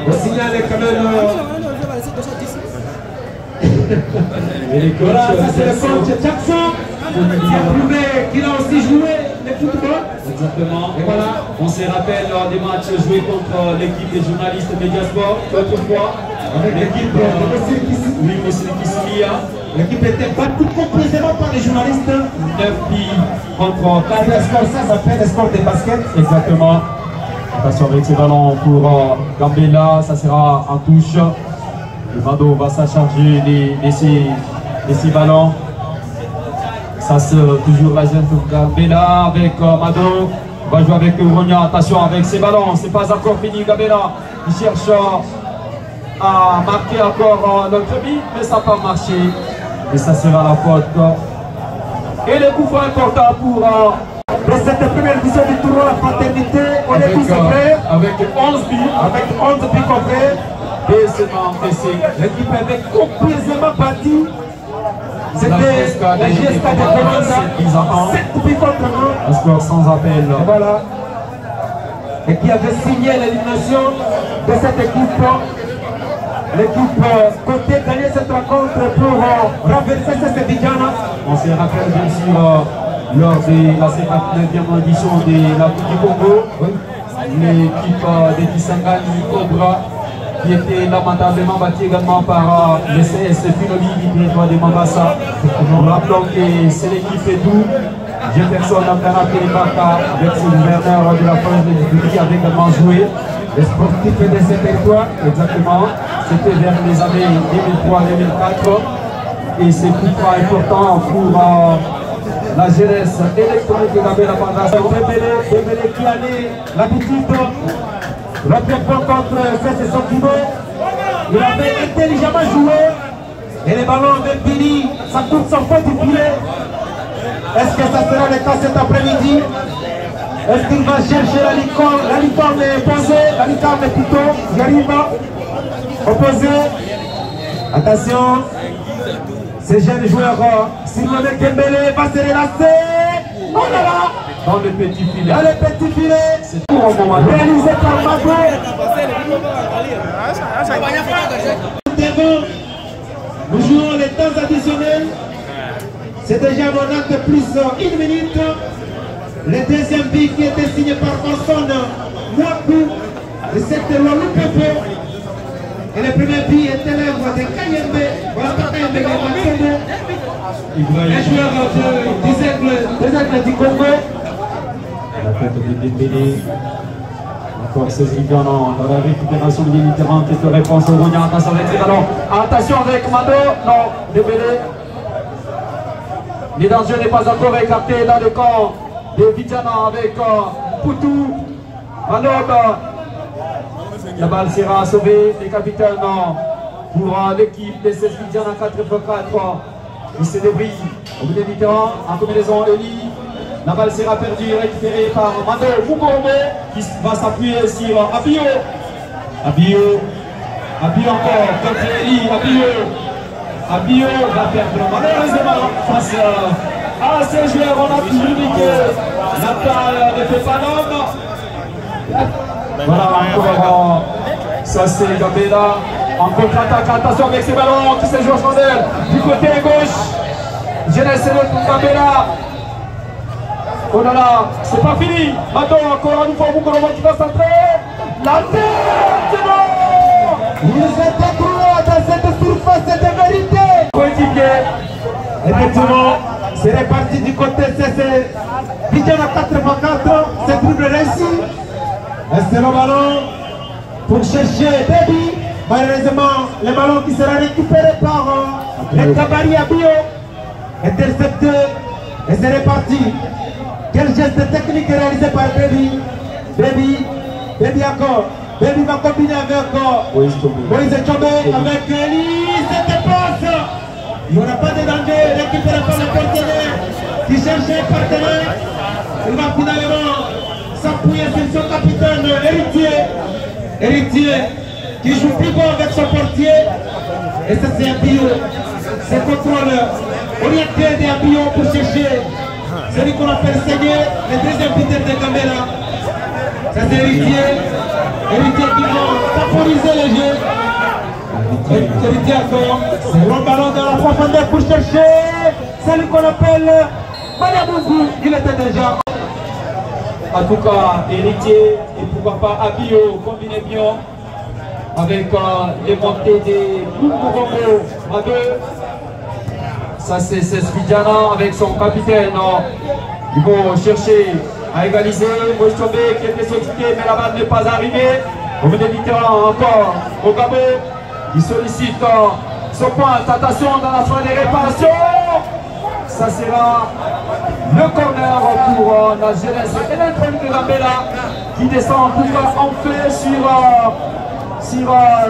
On signale quand même. et les coachs. Voilà, ça c'est le coach Jackson qui a prouvé qu'il a aussi joué le football. Exactement. Et voilà. On se rappelle des matchs joués contre l'équipe des journalistes Mediasport, autrefois. Avec l'équipe de Monsieur Kissi. Oui, Monsieur Kissilia. L'équipe était battue complètement par les journalistes. 9 billes contre 4. Le score, ça s'appelle le score des baskets. Exactement. Attention avec ces ballons pour Gambela, ça sera en touche. Le Mado va s'acharger de ces ballons. Ça c'est toujours la jeune pour Gambela avec Mado. On va jouer avec Ronia. Attention avec ces ballons, c'est pas encore fini Gambela. Il cherche à marquer encore notre but, mais ça n'a pas marché. Et ça sera la faute. Et le coup franc important pour cette première édition du tournoi La Fraternité, on est tous prêts. avec 11 buts. Avec 11 buts complets. Et seulement pressé. L'équipe avait complètement battu. C'était la GSK de Colomba. 7 buts contre 1. Un score sans appel. Et voilà. Et qui avait signé l'élimination de cette équipe. L'équipe comptait gagner cette rencontre pour renverser cette Bidjana. On se rappelle bien sûr lors de la 59e édition de la Coupe du Congo, l'équipe de Kisangani Cobra qui était lamentablement battue également par le CS Finoli du territoire de Mambasa. Nous rappelons que c'est l'équipe d'où Jefferson Amdana Telebaka avec son gouverneur de la France de Djibouti qui avait également joué. Les sportifs de ce territoire, Exactement, c'était vers les années 2003-2004 et c'est tout pas important pour la jeunesse électronique de la Fondation. Dembélé qui a l'habitude l'autre fois contre cette Sokino. Il avait intelligemment joué et les ballons avaient fini, ça tourne sans faute du filet. Est-ce que ça sera le cas cet après-midi? Est-ce qu'il va chercher la licorne est posée, la licorne est plutôt, j'arrive opposé. Attention, ces jeunes joueurs, Simone Dembélé va se relancer. Oh là là! Dans le petit filet. Dans le petit filet, C'est tout au moment. réalisé par Mago. Devant, nous jouons les temps additionnels. C'est déjà mon acte plus 1 minute. Le deuxième but qui était signé par Orson Mwaku de cette loi Lupepo. Et le premier but était l'œuvre de Kayembe. Voilà pas Kayembe, mais Makomo. Un joueur des Aigles du Congo. La tête de Dembélé. Encore ce Zidane dans la récupération de différentes réponses au Rogna. Attention avec ces ballons. Attention avec Mado. Non, Dembélé. Le danger n'est pas encore écarté dans le camp de Vidjana avec Poutou. Manob. La balle sera sauvée. Les capitaines pour l'équipe de 16 Vidjana 4x4. Il se débrouille au milieu du terrain. En combinaison, Eli. La balle sera perdue, récupérée par Mando Mugorome qui va s'appuyer sur Abio. Abio encore, contre Eli, Abio va perdre malheureusement face à ces joueurs. On a toujours dit que la balle ne fait pas l'homme. Voilà encore Ça c'est Gambela en contre-attaque. Attention avec ces ballons qui se jouent au Chandel. Du côté gauche. Jeunesse pour Gambela. Oh là là, c'est pas fini. Maintenant encore une fois Mukoromo qui va centrer. La tête, c'est bon. Ils étaient trop dans cette surface de vérité. Coéquipier. Effectivement, c'est réparti du côté CC. Bidiana 84, c'est double réussi. C'est le ballon pour chercher Baby. Malheureusement, le ballon qui sera récupéré par le Kabari Abio. Intercepté et c'est réparti. Quel geste technique est réalisé par Baby. Baby encore. Baby va combiner avec Moïse Tchombe avec Eli. Cette passe. Il n'y aura pas de danger. Récupéré par le partenaire qui cherchait un partenaire. Il va finalement s'appuyer sur son capitaine Héritier qui joue plus bon avec son portier. Et ça c'est Abio. C'est contrôle orienté des Abio pour chercher celui qu'on appelle Seigneur, le deuxième buteur de Gambela. Ça c'est Héritier qui va favoriser le jeu. Héritier encore. C'est le ballon dans la profondeur pour chercher celui qu'on appelle Maniabougou. Il était déjà. En tout cas, Héritier et pourquoi pas Abio combiné bien avec les montées des Mukoromo à deux. Ça c'est Svidiana avec son capitaine. Ils vont chercher à égaliser. Moïse Tchombe qui était sollicité mais la balle n'est pas arrivée. Au milieu du terrain encore Ogabo. Il sollicite son point. Attention dans la fin des réparations. Ça sera le corner pour la jeunesse électronique de Gambela qui descend en tout cas en fait sur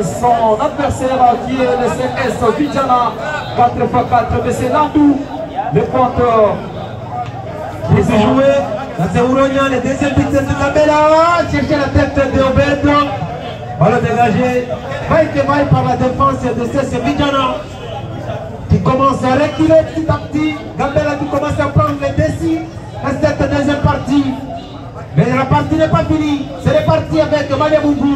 son adversaire qui est le CS Bidiana 4x4. Mais c'est Landou, le pointeur qui est joué. Ça c'est Ouronia, le deuxième buteur de Gambela. Chercher la tête de Obed. Ballon dégagé. Vaille par la défense de CS Bidiana qui commence à reculer petit à petit. Gambela qui commence à prendre les décis dans cette deuxième partie. Mais la partie n'est pas finie. C'est reparti avec Maniabougou.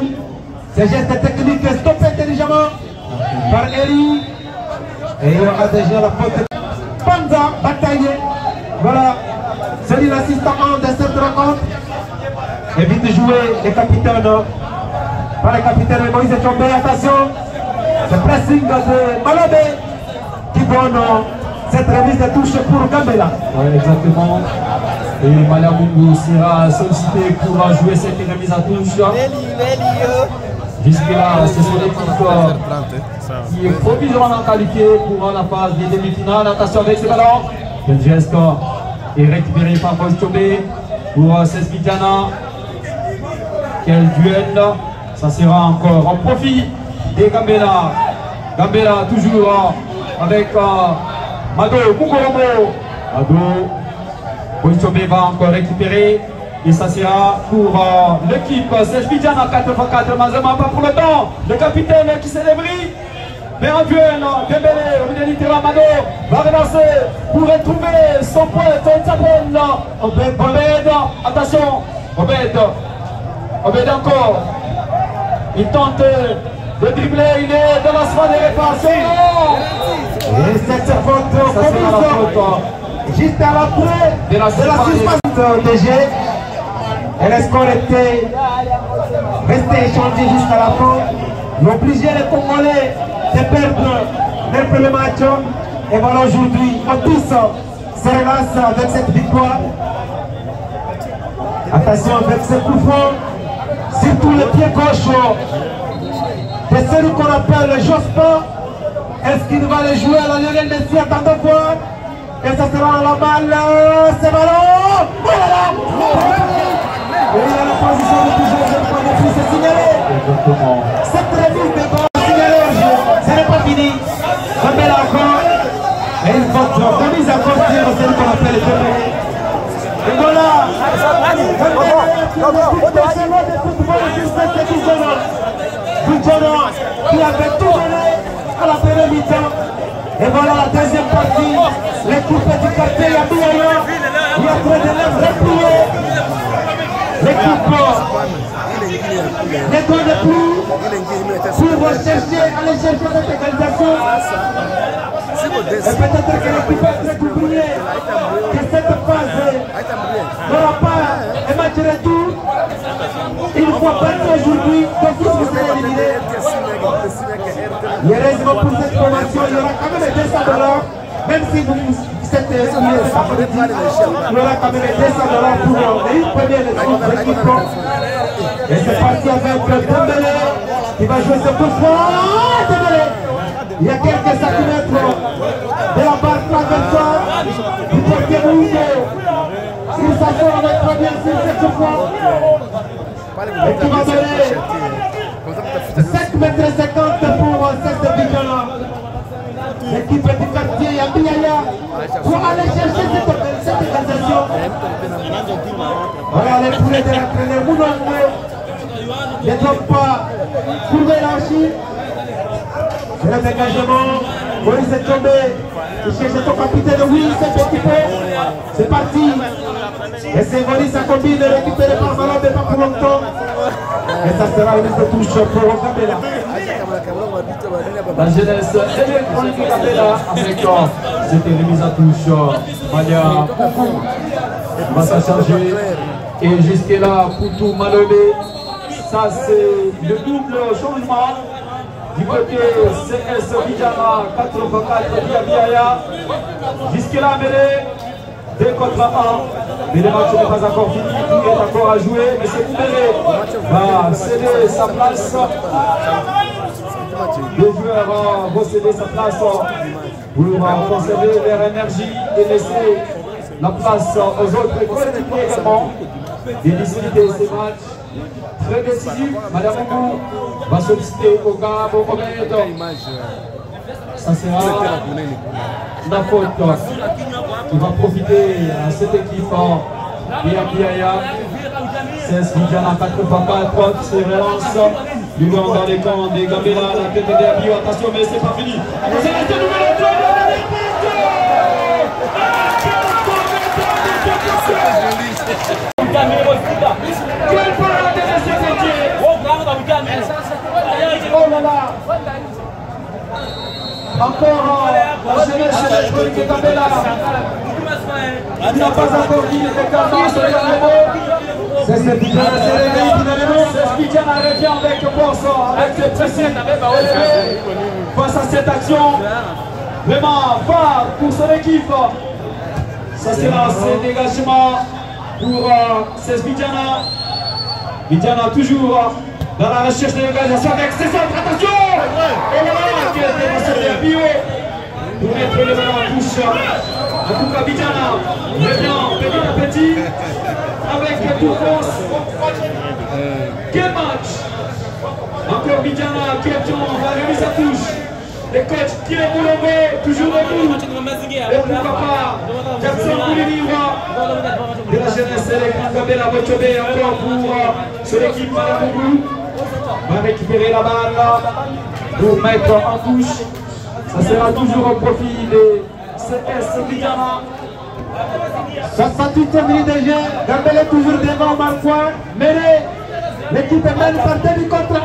Ce geste technique est stoppé intelligemment par Eli. Et il y aura déjà la faute. Panza bataillé. Voilà. C'est l'assistant 1 de cette rencontre. Et vite de jouer les capitaines. Par le capitaine Moïse Tchombe. Attention. Le pressing de Malabé qui donne cette remise de touche pour Gambela. Oui, exactement. Et Maniabougou sera sollicité pour jouer cette remise à touche. Jusque-là, c'est son équipe qui est provisoirement qualifiée pour la phase des demi-finales. Attention avec ce ballon. Le geste est récupéré par Moïse Tchombe pour Svidiana. Quel duel. Ça sera encore en profit des Gambela. Gambela toujours avec Mado Mukoromo. Mado. Moïse Tchombe va encore récupérer. Et ça sera pour l'équipe Svidiana 4x4, malheureusement pas pour le temps. Le capitaine qui célèbre. Mais en duel, Dembélé, au milieu du terrain, Mado va relancer pour retrouver son point. Il s'appelle Obed. Attention, Obed encore. Il tente de dribbler, il est dans la sphère des réparations. Et cette faute, ça sera la faute. Juste à l'entrée de la suspension DG. Et le score était resté échangé jusqu'à la fin. Ils ont obligé les Congolais de perdre leur premier match. Et voilà aujourd'hui, on tous se relance avec cette victoire. Attention avec ce coup franc, surtout le pied gauche de celui qu'on appelle Jospin. Est-ce qu'il va le jouer à la Lionel Messi? Attendons de voir. Et ça sera la balle. C'est ballon. Voilà. Et il y a la position de toujours, je ne crois plus, c'est signalé. Cette remise de ball signalée au jeu. Ce n'est pas fini. Gambela encore. Et une faute. Remise à faute sur celui qu'on appelle le Dembélé. Et voilà. Bidiana qui avait tout donné à la première mi-temps. Et voilà la deuxième partie. L'équipe du quartier Yabiaya qui est en train de les replier. L'équipe ne donne plus. pour aller chercher cette égalisation. Et peut-être que l'équipe va être oubliée que cette phase n'aura pas un match retour. Il faut battre aujourd'hui, donc vous serez éliminé. Heureusement pour cette promotion, il y aura quand même $200, même si vous êtes éliminé, il y aura quand même $200 pour les premières équipes. Et c'est parti avec Dembélé qui va jouer ce coup franc. Dembélé, il y a quelques centimètres de la barre transversale du portier Moundo. Il s'assure avec très bien sur cette fois. Et qui va donner 7,50 m pour cette Bijana. L'équipe du quartier Yabiaya pour aller chercher cette égalisation. Voilà les poulets de l'entraîneur Mounongo. Ne doivent pas trouver l'archi. C'est le dégagement. Maurice est tombé. Il cherche son capitaine. Oui, c'est équipé. C'est parti. Et c'est Maurice à combine de récupérer par ballon, mais pas pour longtemps. Et ça sera une mise de touche pour Gambela. La jeunesse électronique Gambela avec c'était une mise à touche. Mania va ça changer. Et jusque là, Poutou Malobé. Ça c'est le double changement. Du côté CS Bijana 84 Biabiaya. Jusque-là, Mélé, 2 contre 1. Mais le match n'est pas encore fini, tout est encore à jouer. Mais c'est Mélé va céder sa place. Les joueurs vont céder sa place pour conserver leur énergie et laisser la place aux autres coéquipiers également. Et décider ces matchs. Très décisif, Madame Mou va solliciter au gars, au remède. Ça sera la faute qui va profiter à cette équipe Biabiaya. C'est Bijana 84, c'est relance. Du vent dans les camps des Gambela, la tête des Abio, attention, mais c'est pas fini. C'est la numéro 3 Quel parade de ce métier! Oh là là! Encore la jeunesse électronique Gambela. Il n'a pas encore dit les déclarations sur le mot. C'est Bijana revient avec force, avec ses pressings élevés face à cette action. Vraiment phare pour son équipe. Ça sera ses dégagements pour CS Bijana. Bijana toujours dans la recherche de l'égalisation avec ses centres. Attention! Et voilà, qui a été lancé à Bio pour mettre les ballons en touche. En tout cas, Bijana revient petit à petit avec tout force. Quel match! Encore Bijana qui obtient la remise à touche. Les coachs qui est Moulombo, toujours debout. Et pourquoi pas, Jackson Koulinivra de la jeunesse électrique Gambela Bochobé encore pour son équipe Malamougou. Va récupérer la balle pour mettre en touche. Ça sera toujours au profit de CS Bijana. 68 minutes de jeu, Gambela toujours devant Marquois. Méré, l'équipe est même partie du contre 1.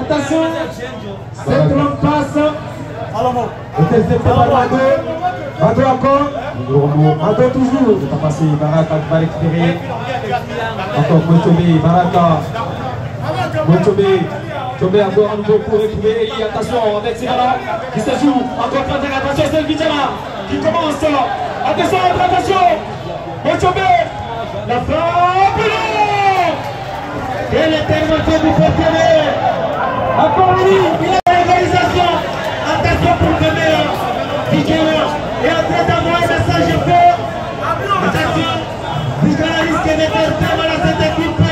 Attention, cette longue passe. Intercepté par Mado. Mado encore. Mado toujours. Il va passer, Baraka qui va récupérer. Encore Mochobé, Baraka. Mochobé. Chobé encore à nouveau pour récupérer. Attention avec ces ballons qui se joue. Encore contre attention, c'est le Bijana qui commence. Attention, attention. Mochobé. La frappe. Quelle intervention du portier. Encore lui. Il a l'organisation. Attention pour Gambela. Bijana est en train d'envoyer un message fort. Attention. Bijana risque de faire mal à cette équipe.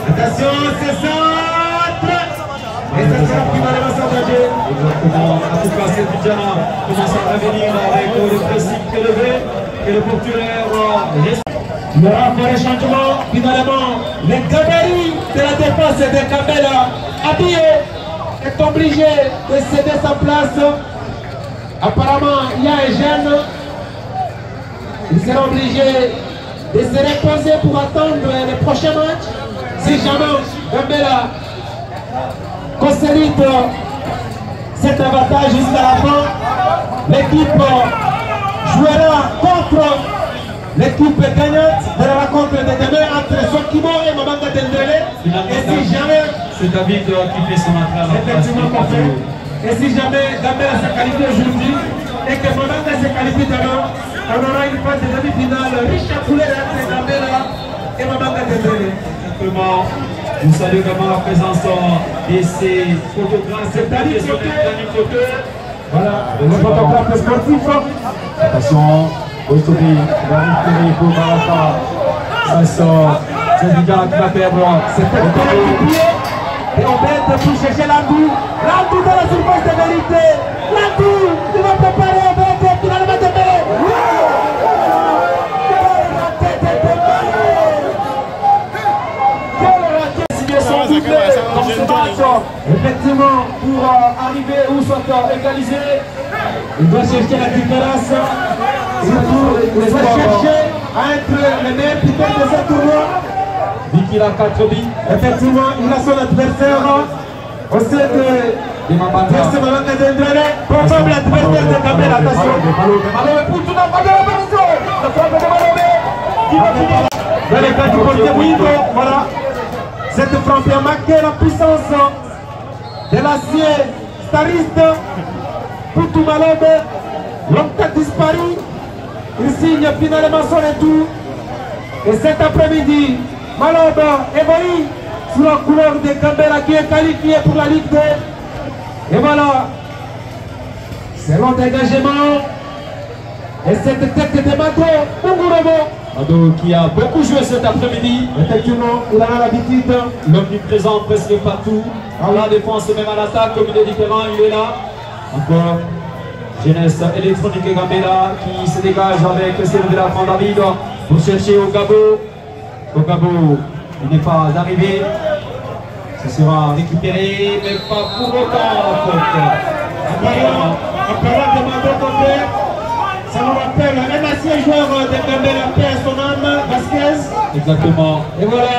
Attention, c'est centre. Et ça sera qui va les s'engager. Exactement. En tout cas, c'est Bijana commence à revenir avec le pressing élevé et le portuaire reste. Il y aura encore un changement. Finalement, les gabarits de la défense de Gambela habillé est obligé de céder sa place. Apparemment, il y a un jeune. Il sera obligé de se reposer pour attendre les prochains matchs. Si jamais Gambela consolide cet avantage jusqu'à la fin. L'équipe jouera contre l'équipe gagnante de la rencontre de demain entre Sokimo et Mamanga Dendele. Et si jamais... C'est David qui fait son entrée à la place. Et si jamais Gambela s'est qualifié aujourd'hui et que Mamanga s'est qualifié demain, on aura une phase de demi-finale riche à poulet entre Gambela et Mamanga Dendele. Simplement, vous saluez également la présence de ces photographes. C'est Dani Photo. Voilà, le photographe sportif. Attention, Ostobi va récupérer pour Baraka. Ça sort. C'est Viga qui va perdre. C'est un pied. Et on met pour chercher Landou. Landou dans la surface de vérité. Landou, il va préparer avec finalement de mêler. Effectivement, pour arriver ou soit égaliser, il doit chercher la différence. Il doit chercher à être le meilleur piqueur de ce tournoi. Vicky a 4 billes. Effectivement, il a son adversaire au sein de Mamanga Dendele. Probable adversaire de Gambela. Attention. Malobé pour tout le monde. Dans les cas du côté Wingo, voilà. Cette frappe a marqué la puissance de l'acier stariste. Poutou Malobé, longtemps disparu. Il signe finalement son retour. Et cet après-midi, Malobé évolue sous la couleur de Gambela qui est qualifié pour la Ligue 2. Et voilà, c'est long dégagement. Et cette tête de Mado Mungurobo. Mado qui a beaucoup joué cet après-midi. Effectivement, il a l'habitude. L'omniprésent presque partout. À la défense, même à l'attaque, comme il est différent, il est là. Encore jeunesse électronique et Gambela qui se dégage avec celle de la Grand David pour chercher Ogabo. Ogabo, il n'est pas arrivé. Ce sera récupéré, mais pas pour autant la faute. En parlant de Mado, ça nous rappelle un ancien joueur de Gambela, paix à son âme, Vasquez. Exactement. Et voilà,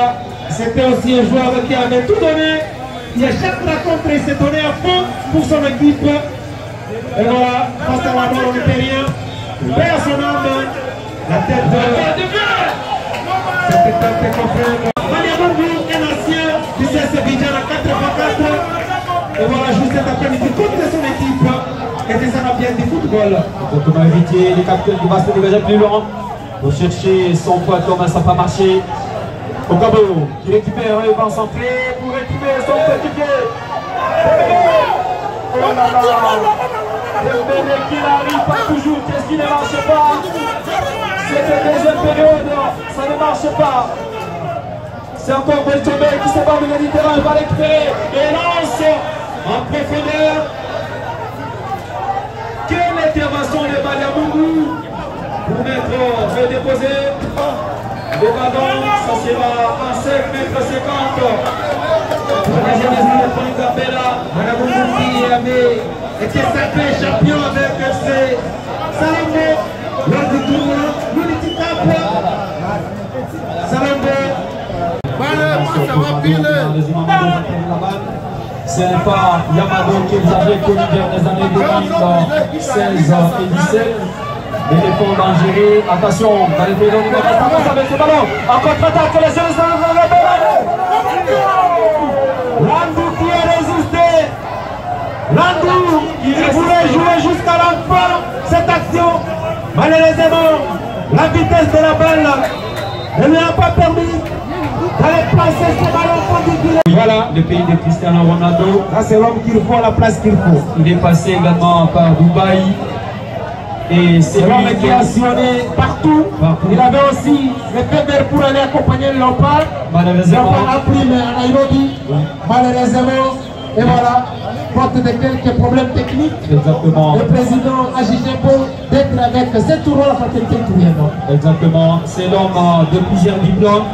c'était aussi un joueur qui avait tout donné. Il a chaque rencontre, il s'est donné à fond pour son équipe. Et voilà, face à la mort, on n'était rien. Paix à son âme, la tête de... C'était un peu compris. Maniamungu, un ancien du CS Bidjan à 4x4. Et voilà, juste cet après-midi contre son équipe. Et c'est ça bien du football. Donc on a évité les capteurs qui va se dégager plus loin pour chercher son poids, mais ça n'a pas marché. Ogabo qui récupère, il va centrer pour récupérer son petit pied. Oh là là, Dembélé qui n'arrive pas toujours, qu'est-ce qui ne marche pas? C'est la deuxième période, ça ne marche pas. C'est encore Beltomé qui se bat de l'Éditerrain, il va récupérer et lance en profondeur. Quelle intervention de Maniamungu pour mettre le déposé. Le ballon, ça sera à 5 mètres 50. Pour la jeunesse électronique Gambela. Maniamungu qui avait été sacré champion avec FC Salambo lors du tournoi Unity Cup. Salambo. C'est un pas Yamado que vous avez connu vers les années 2016 et 17. L'éléphant d'Angérie, attention, dans les pays d'Angérie, avec ce ballon, en contre-attaque, les jeunes sont dans la balle. Landou qui a résisté. Landou qui voulait jouer jusqu'à la fin cette action. Malheureusement, la vitesse de la balle ne lui a pas permis d'aller placer ce ballon particulier. Voilà, le pays de Cristiano Ronaldo. Là, c'est l'homme qu'il faut à la place qu'il faut. Il est passé également par Dubaï. Et c'est l'homme qui a sillonné partout. Il avait aussi le février pour aller accompagner le Léopard. Malheureusement. Léopard a pris mais à Nairobi. Oui. Malheureusement. Et voilà, faute de quelques problèmes techniques. Exactement. Le président a jugé bon d'être avec ce tournoi la fraternité italienne. Exactement. C'est l'homme de plusieurs diplômes.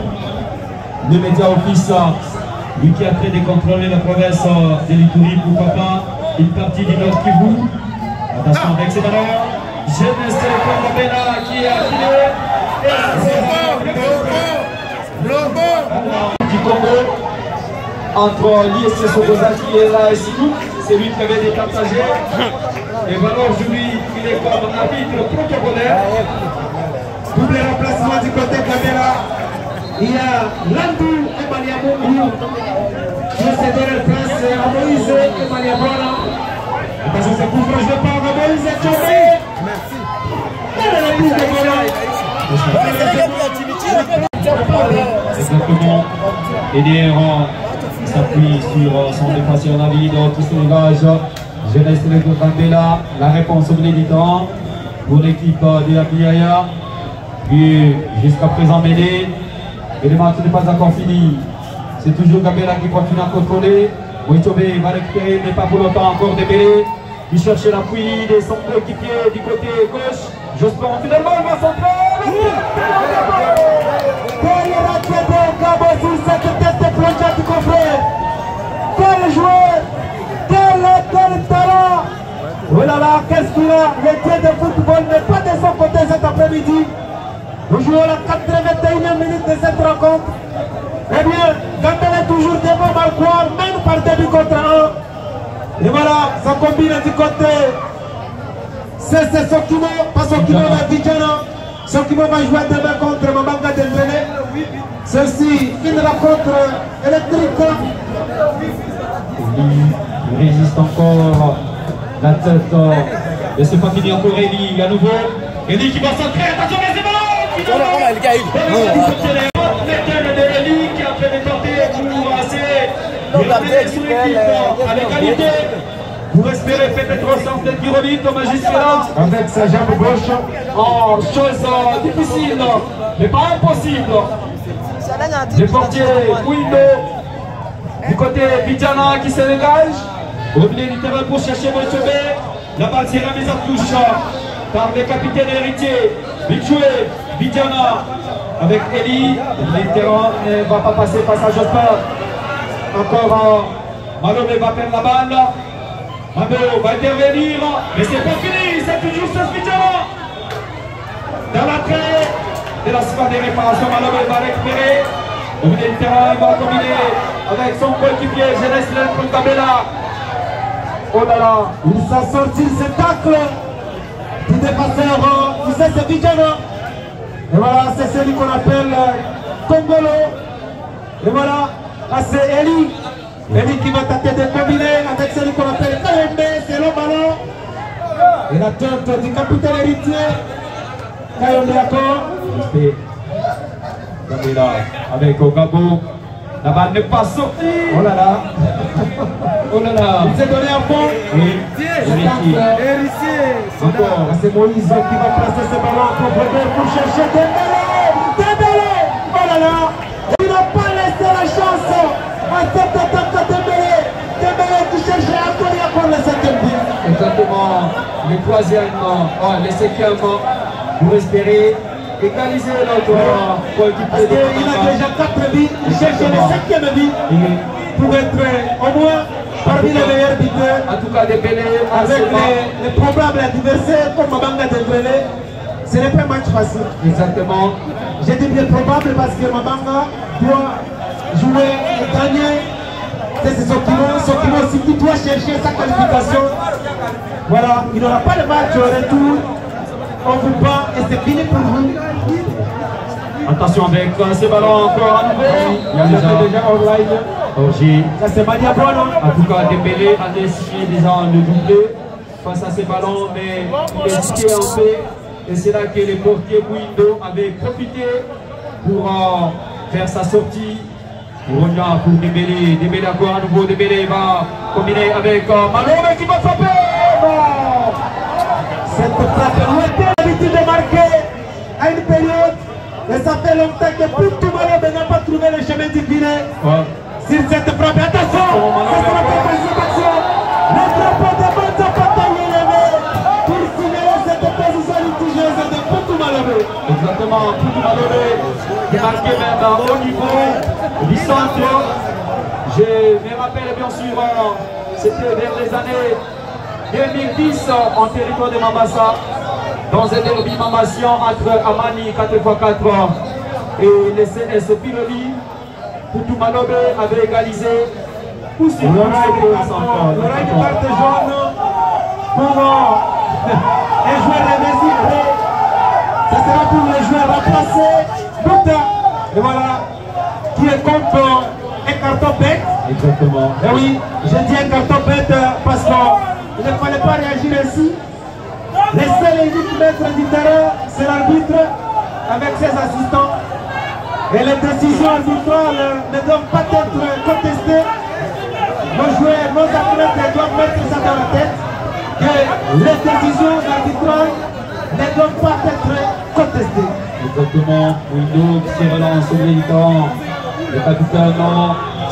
Le média office, lui qui a fait de contrôler la province de l'Ituri, pourquoi pas, une partie du Nord Kivu. Attention avec ses ballons. Jeunesse Gambela qui est affilé. Du Congo. entre l'ISC Sokoza qui est là et Sinou. C'est lui qui avait départagé. Et Valor Julie, il est comme arbitre protocolaire. Double remplacement du côté caméra. Il y a Landou et Maliamou qui ont cédé leur place à Moïse et Maliamona. Attention, c'est pour jouer par Moïse et Tchomé. Merci. Exactement. Et derrière, il s'appuie sur son défenseur Navid qui se dégage. Jeunesse de Gambela, la réponse au militant pour l'équipe de la Biaya. Puis jusqu'à présent mêlé. Et le match n'est pas encore fini. C'est toujours Gambela qui continue à contrôler. Moïtobe va récupérer, mais pas pour longtemps encore débélé. Il cherche l'appui de son coéquipier du côté gauche. Jospin finalement il va centrer. Quel raté de Gabo sur cette tête de plongeade du confrère. Quel joueur. Quel talent. Oh là là, qu'est-ce qu'il a. Le trait de football n'est pas de son côté cet après-midi. Nous jouons la 81e minute de cette rencontre. Eh bien, Gambela est toujours devant Malcoir, même par 2 buts contre 1. Et voilà, ça combine du côté. C'est Sokimo, pas Sokimo, mais Vidjana. Sokimo va jouer demain contre Mambanga Dembélé. C'est aussi une rencontre électrique. Il résiste encore la tête de ce pas fini encore Eli à nouveau. Eli qui va centrer, attention c'est bon. Qui a fait des tentées pour assez sur l'équipe à l'égalité. Pour espérer peut-être ressortir le Girovite au magistrat avec sa jambe gauche. en chose difficile, mais pas impossible. Le portier Windo du côté Vidjana qui se dégage. Au milieu du terrain pour chercher Moïtobe. La balle sera mise en touche par le capitaine héritier. Bichoué, Vidjana avec Eli. Le terrain ne va pas passer face à Jospin. Encore Malome va perdre la balle. Mano va intervenir. Mais c'est pas fini, c'est toujours ce Vidjana. Dans l'entrée de la sphère de réparation, Malome va récupérer. Au milieu du terrain, il va combiner avec son coéquipier Jeunesse pour Gambela. Oh là là, Il s'est sorti ce tacle du dépasseur. Vous savez, c'est Vidjana. Et voilà, c'est celui qu'on appelle Congolo. Et voilà, là c'est Eli. Eli qui va tenter de combiner avec celui qu'on appelle Kayembe. C'est le ballon. Et la tente du capitaine héritier. Kayembe d'accord. Gambela avec Ogabo. La balle n'est pas sortie. Oh là là. Oh là là. Il s'est donné un fond. Oui. Encore. C'est Moïse qui va placer ce ballon en profondeur pour chercher Dembélé. Dembélé. Oh là là. Il n'a pas laissé la chance à cette attaque de Dembélé. Dembélé qui cherchait encore le 7e but. Exactement. Le troisième, le 5e pour espérer égaliser notre coéquipier. Parce qu'il a déjà 4 buts. Il cherche le 5e but pour être au moins parmi les meilleurs buteurs. En tout cas, Dembélé avec les probables adversaires comme Mambanga Dembélé. Ce n'est pas un match facile. Exactement. J'ai dit bien probable parce que Mambanga doit jouer et gagner. C'est Sokimo aussi qui doit chercher sa qualification. Voilà, il n'aura pas de match au retour. On vous bat et c'est fini pour vous. Attention avec ce ballon encore à nouveau. Il y a déjà online. Orgi. Ça c'est Madiabona. En tout cas, Dembélé a décidé déjà le doublé face à ces ballons, mais il est hésité un peu. Et c'est là que le portier Windo avait profité pour faire sa sortie. Pour Dembélé. Dembélé encore à nouveau. Dembélé va combiner avec Malome qui va frapper. Non. Cette frappe, on était l'habitude de marquer à une période. Mais ça fait longtemps que Poutou Malome n'a pas trouvé le chemin du filet. Sur cette frappe, attention, c'est la participation. Le drapeau de Banza Pata est élevé pour signaler cette position litigieuse de Poutou Malome. Exactement, Poutou Malome qui est marqué même au niveau du centre. Je me rappelle bien sûr, c'était vers les années 2010 en territoire de Mambasa, dans un derby Mambasien entre Amani 4x4 et le CS Piloli. Poutou Malome avait égalisé pousse une carte jaune pour un joueur indésiré. Ça sera pour les joueurs remplacés. Et voilà, qui est contre un carton bête. Exactement. Et oui, je dis un carton bête parce qu'il ne fallait pas réagir ainsi. Les seuls et uniques maîtres du terrain, c'est l'arbitre avec ses assistants. Et les décisions arbitrales ne doivent pas être contestées. Nos joueurs, nos athlètes doivent mettre ça dans la tête. Que les décisions arbitrales ne doivent pas être contestées. Exactement. Window qui se relance au militant. Le capitaine,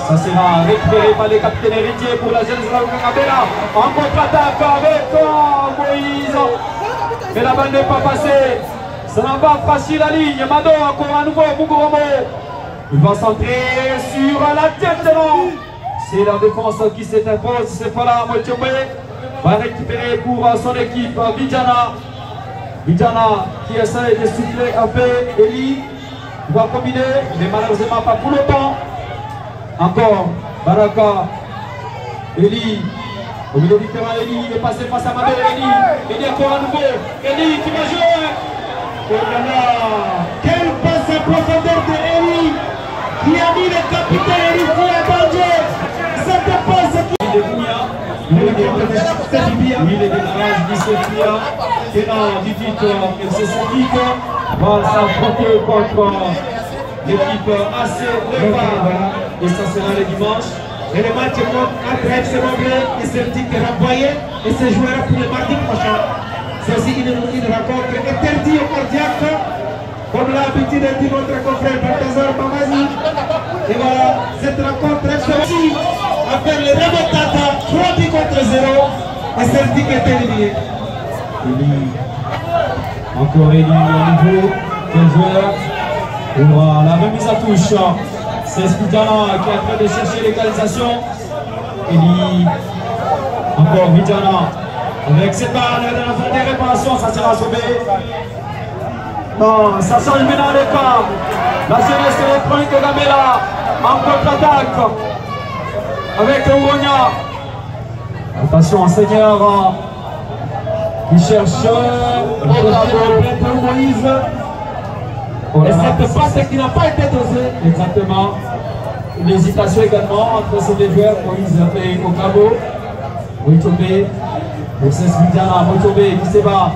ça sera récupéré par les capitaines héritiers pour la jeunesse de la Gambela. En contre-attaque avec Moïse. Mais la balle n'est pas passée. Ça n'a pas franchi la ligne. Mado encore à nouveau Muguromo. Il va centrer sur la tête de l'homme. C'est la défense qui s'impose. Cette fois-là, Mochombe va récupérer pour son équipe Vidjana. Vidjana qui essaie de souffler un peu. Eli va combiner, mais malheureusement pas pour longtemps. Encore Baraka. Eli. Au milieu du terrain, Eli est passé face à Mabel. Eli encore à nouveau. Eli qui va jouer. Quelle passe en profondeur de Eli qui a mis le capitaine héritier à danger. Cette passe qui Il est Bouya. Il est démarrage du Sefia. Tenant du titre FC Sefik va s'affronter contre l'équipe AC Levar. Et ça sera le dimanche. et le match entre FC Montréal et Celtic est renvoyé et se jouera pour le mardi prochain. C'est aussi une rencontre interdite au cardiaque, comme l'a l'habitude de dire notre confrère Balthazar Mamazi. Et voilà, cette rencontre FC aussi a fait le remontada 3 buts contre 0 et Celtic est éliminé. Encore Eli au niveau des joueurs pour la remise à touche. C'est Vidjana qui est en train de chercher l'égalisation. Eli, encore Vidjana avec cette balle de la fin des réparations, ça sera sauvé. Non, ça change maintenant les femmes. La jeunesse électronique de Gambela en contre-attaque avec Ouronia. Attention, Seigneur qui cherche Moïse. Et cette passe qui n'a pas été dosée. Exactement. Une hésitation également entre ces deux joueurs, Moïse et Okabo. Moïtombe, pour Vidjana, Moïtombe qui se va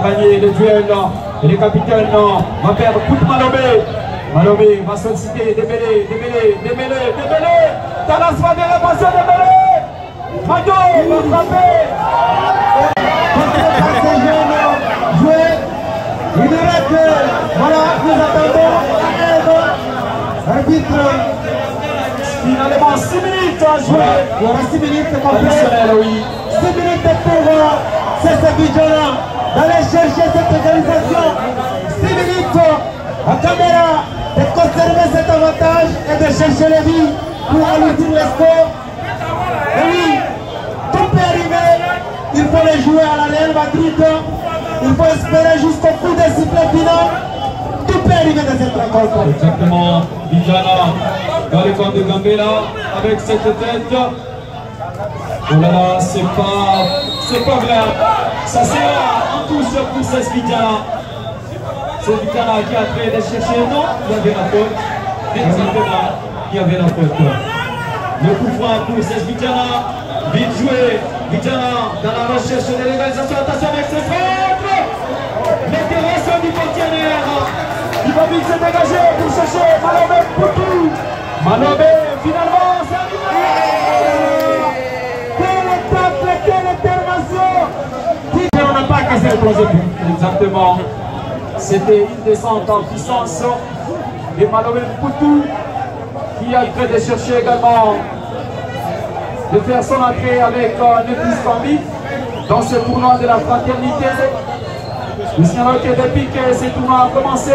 gagner le duel. Et le capitaine va perdre coup de Malobé. Malobé va solliciter Dembélé. Talas va dérapasser Dembélé. Mado va frapper. Il dirait que, voilà, nous attendons arbitre. Finalement, 6 minutes à jouer. Il y aura 6 minutes complètes. Oui. 6 minutes pour CC Vidjana d'aller chercher cette égalisation. 6 minutes à Gambela de conserver cet avantage et de chercher les vies pour alourdir le score. Et oui, tout peut arriver. Il faut les jouer à la Real Madrid. Il faut espérer jusqu'au coup de sifflet final. Tout peut arriver dans cette rencontre. Exactement. Vidjana dans le camp de Gambela avec cette tête. Oh là là, c'est pas vrai. Ça sera en touche pour cette Vidjana. C'est Vidjana qui a train de chercher. Non, il y avait la faute. Exactement, il y avait la faute. Le coup franc pour cette Vidjana. Vite joué. Vidjana dans la recherche de l'égalisation. Attention avec ses frappes. L'intégration du partenaire. Il va vite se dégager pour chercher Malobé Poutou. Malobé, finalement, c'est arrivé. Quelle étape, quelle intervention. On n'a pas cassé le projet. Exactement. C'était une descente en puissance de Malobé Poutou qui est en train de chercher également de faire son entrée avec Nepis Bambi dans ce tournoi de la fraternité. Nous signalons que depuis que ce tournoi a commencé,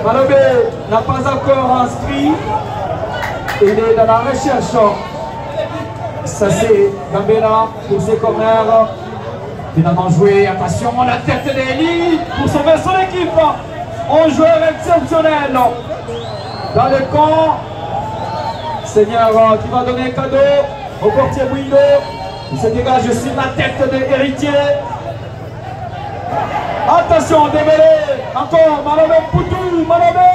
Malobé n'a pas encore inscrit. Il est dans la recherche. Ça c'est Gambela pour ses corners. Finalement joué, attention, la tête d'Eli pour sauver son équipe. Un joueur exceptionnel dans le camp Seigneur qui va donner un cadeau au portier Bouindo. Il se dégage sur la tête de l'héritier. Attention, démêlé. Encore Malobé Poutou, Malobé.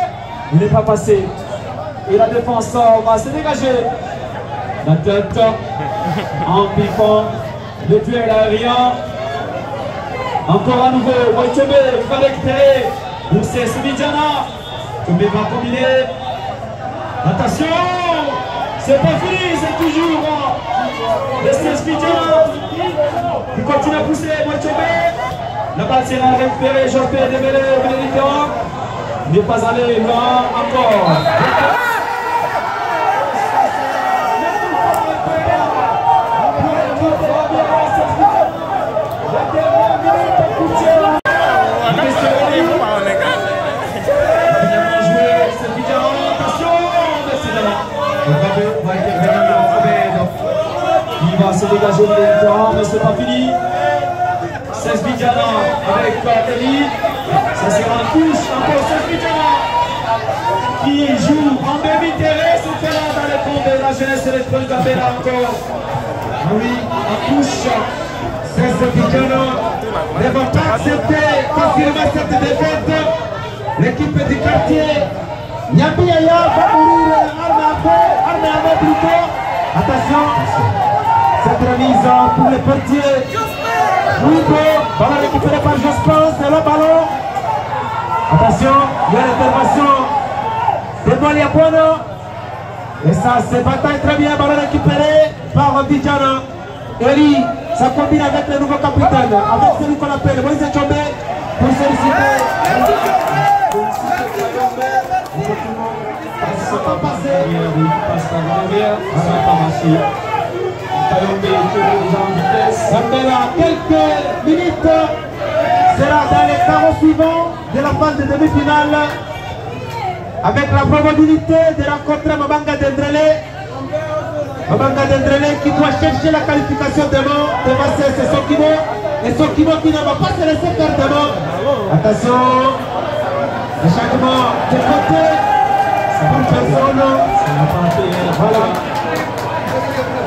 Il n'est pas passé. Et la défense va se dégager. La tête en piquant. Le duel aérien. Encore à nouveau, Moïtebe va récupérer pour Sesbidjana. Tomé va combiner. Attention, c'est pas fini, c'est toujours le Sesbidjana qui continue à pousser Moïtebe. La balle sera récupérée, Jospé Dembélé, Bénédicte. Il n'est pas allé loin encore. Il va se dégager de l'écran, mais c'est pas fini. Sesbidjana avec Eli. Ça sera un touche encore Sesbidjana qui joue en demi-terrain. C'est fait là dans les camps de la jeunesse électronique Gambela encore. Oui, en touche. Sesbidjana ne va pas accepter facilement cette défaite. L'équipe du quartier Nyabiyaya va mourir arme à main plutôt. Attention, cette remise pour les portiers. Oui, ballon récupéré par Jospin, c'est le ballon. Attention, il y a l'intervention de Moliabuano. Et ça, c'est bataille très bien, ballon récupéré par Bidjana. Eli, ça combine avec le nouveau capitaine, avec celui qu'on appelle Moïse Tchombe, pour solliciter. Ça va passer. Ça va passer. Gambela, quelques minutes, sera dans les carreaux suivants de la phase de demi-finale avec la probabilité de rencontrer Mabanga Dendrele. Mabanga Dendrele qui doit chercher la qualification demain devant c'est Sokimo. Et Sokimo qui ne va pas se laisser faire demain. Attention, le changement de côté pour personne. Voilà.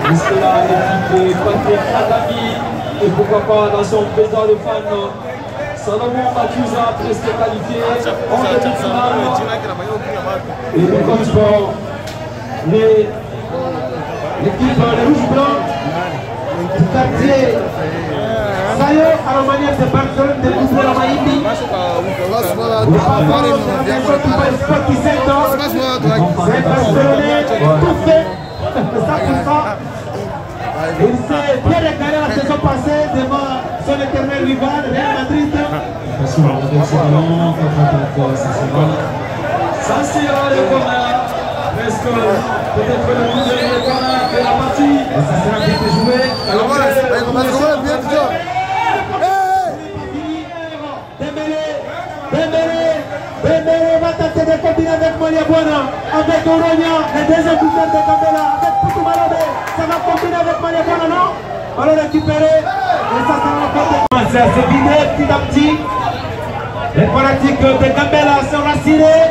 Jusque là, l'équipe de Patrick Adami et pourquoi pas dans son président de fan Salomon Makusa presque qualifié en demi-finale. Et le coach sport, l'équipe de rouge-blanc du quartier Sayo à la manière de Barcelone de Bouzou la Maïdi. Le papa de sport qui s'étend, c'est Barcelonais, tout fait. Il s'est bien régalé la saison passée devant son éternel rival, Real Madrid. Attention, avec ce ballon, Ça sera le corner. Presque peut-être le coup de corner de la partie. et ça sera bien joué. Dembélé va tenter de combiner avec Moliabuana, avec Oronia, le deuxième buteur de Gambela, avec Poutou Malobé. Ça va combiner avec Moliabuana, non? Ballon récupéré, et ça sera encore de... Ça s'est vidé petit à petit. Les fanatiques de Gambela sont rassurés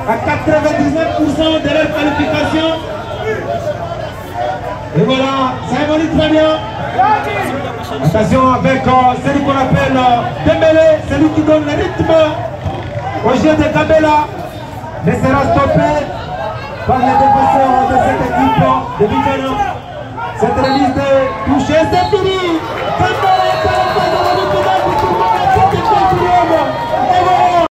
à 99% de leur qualification. Et voilà, ça évolue très bien. Attention avec celui qu'on appelle Dembélé, celui qui donne le rythme au jeu de Gambela, mais sera stoppé par les défenseurs de cette équipe de Bidjana. Cette remise de toucher, c'est fini.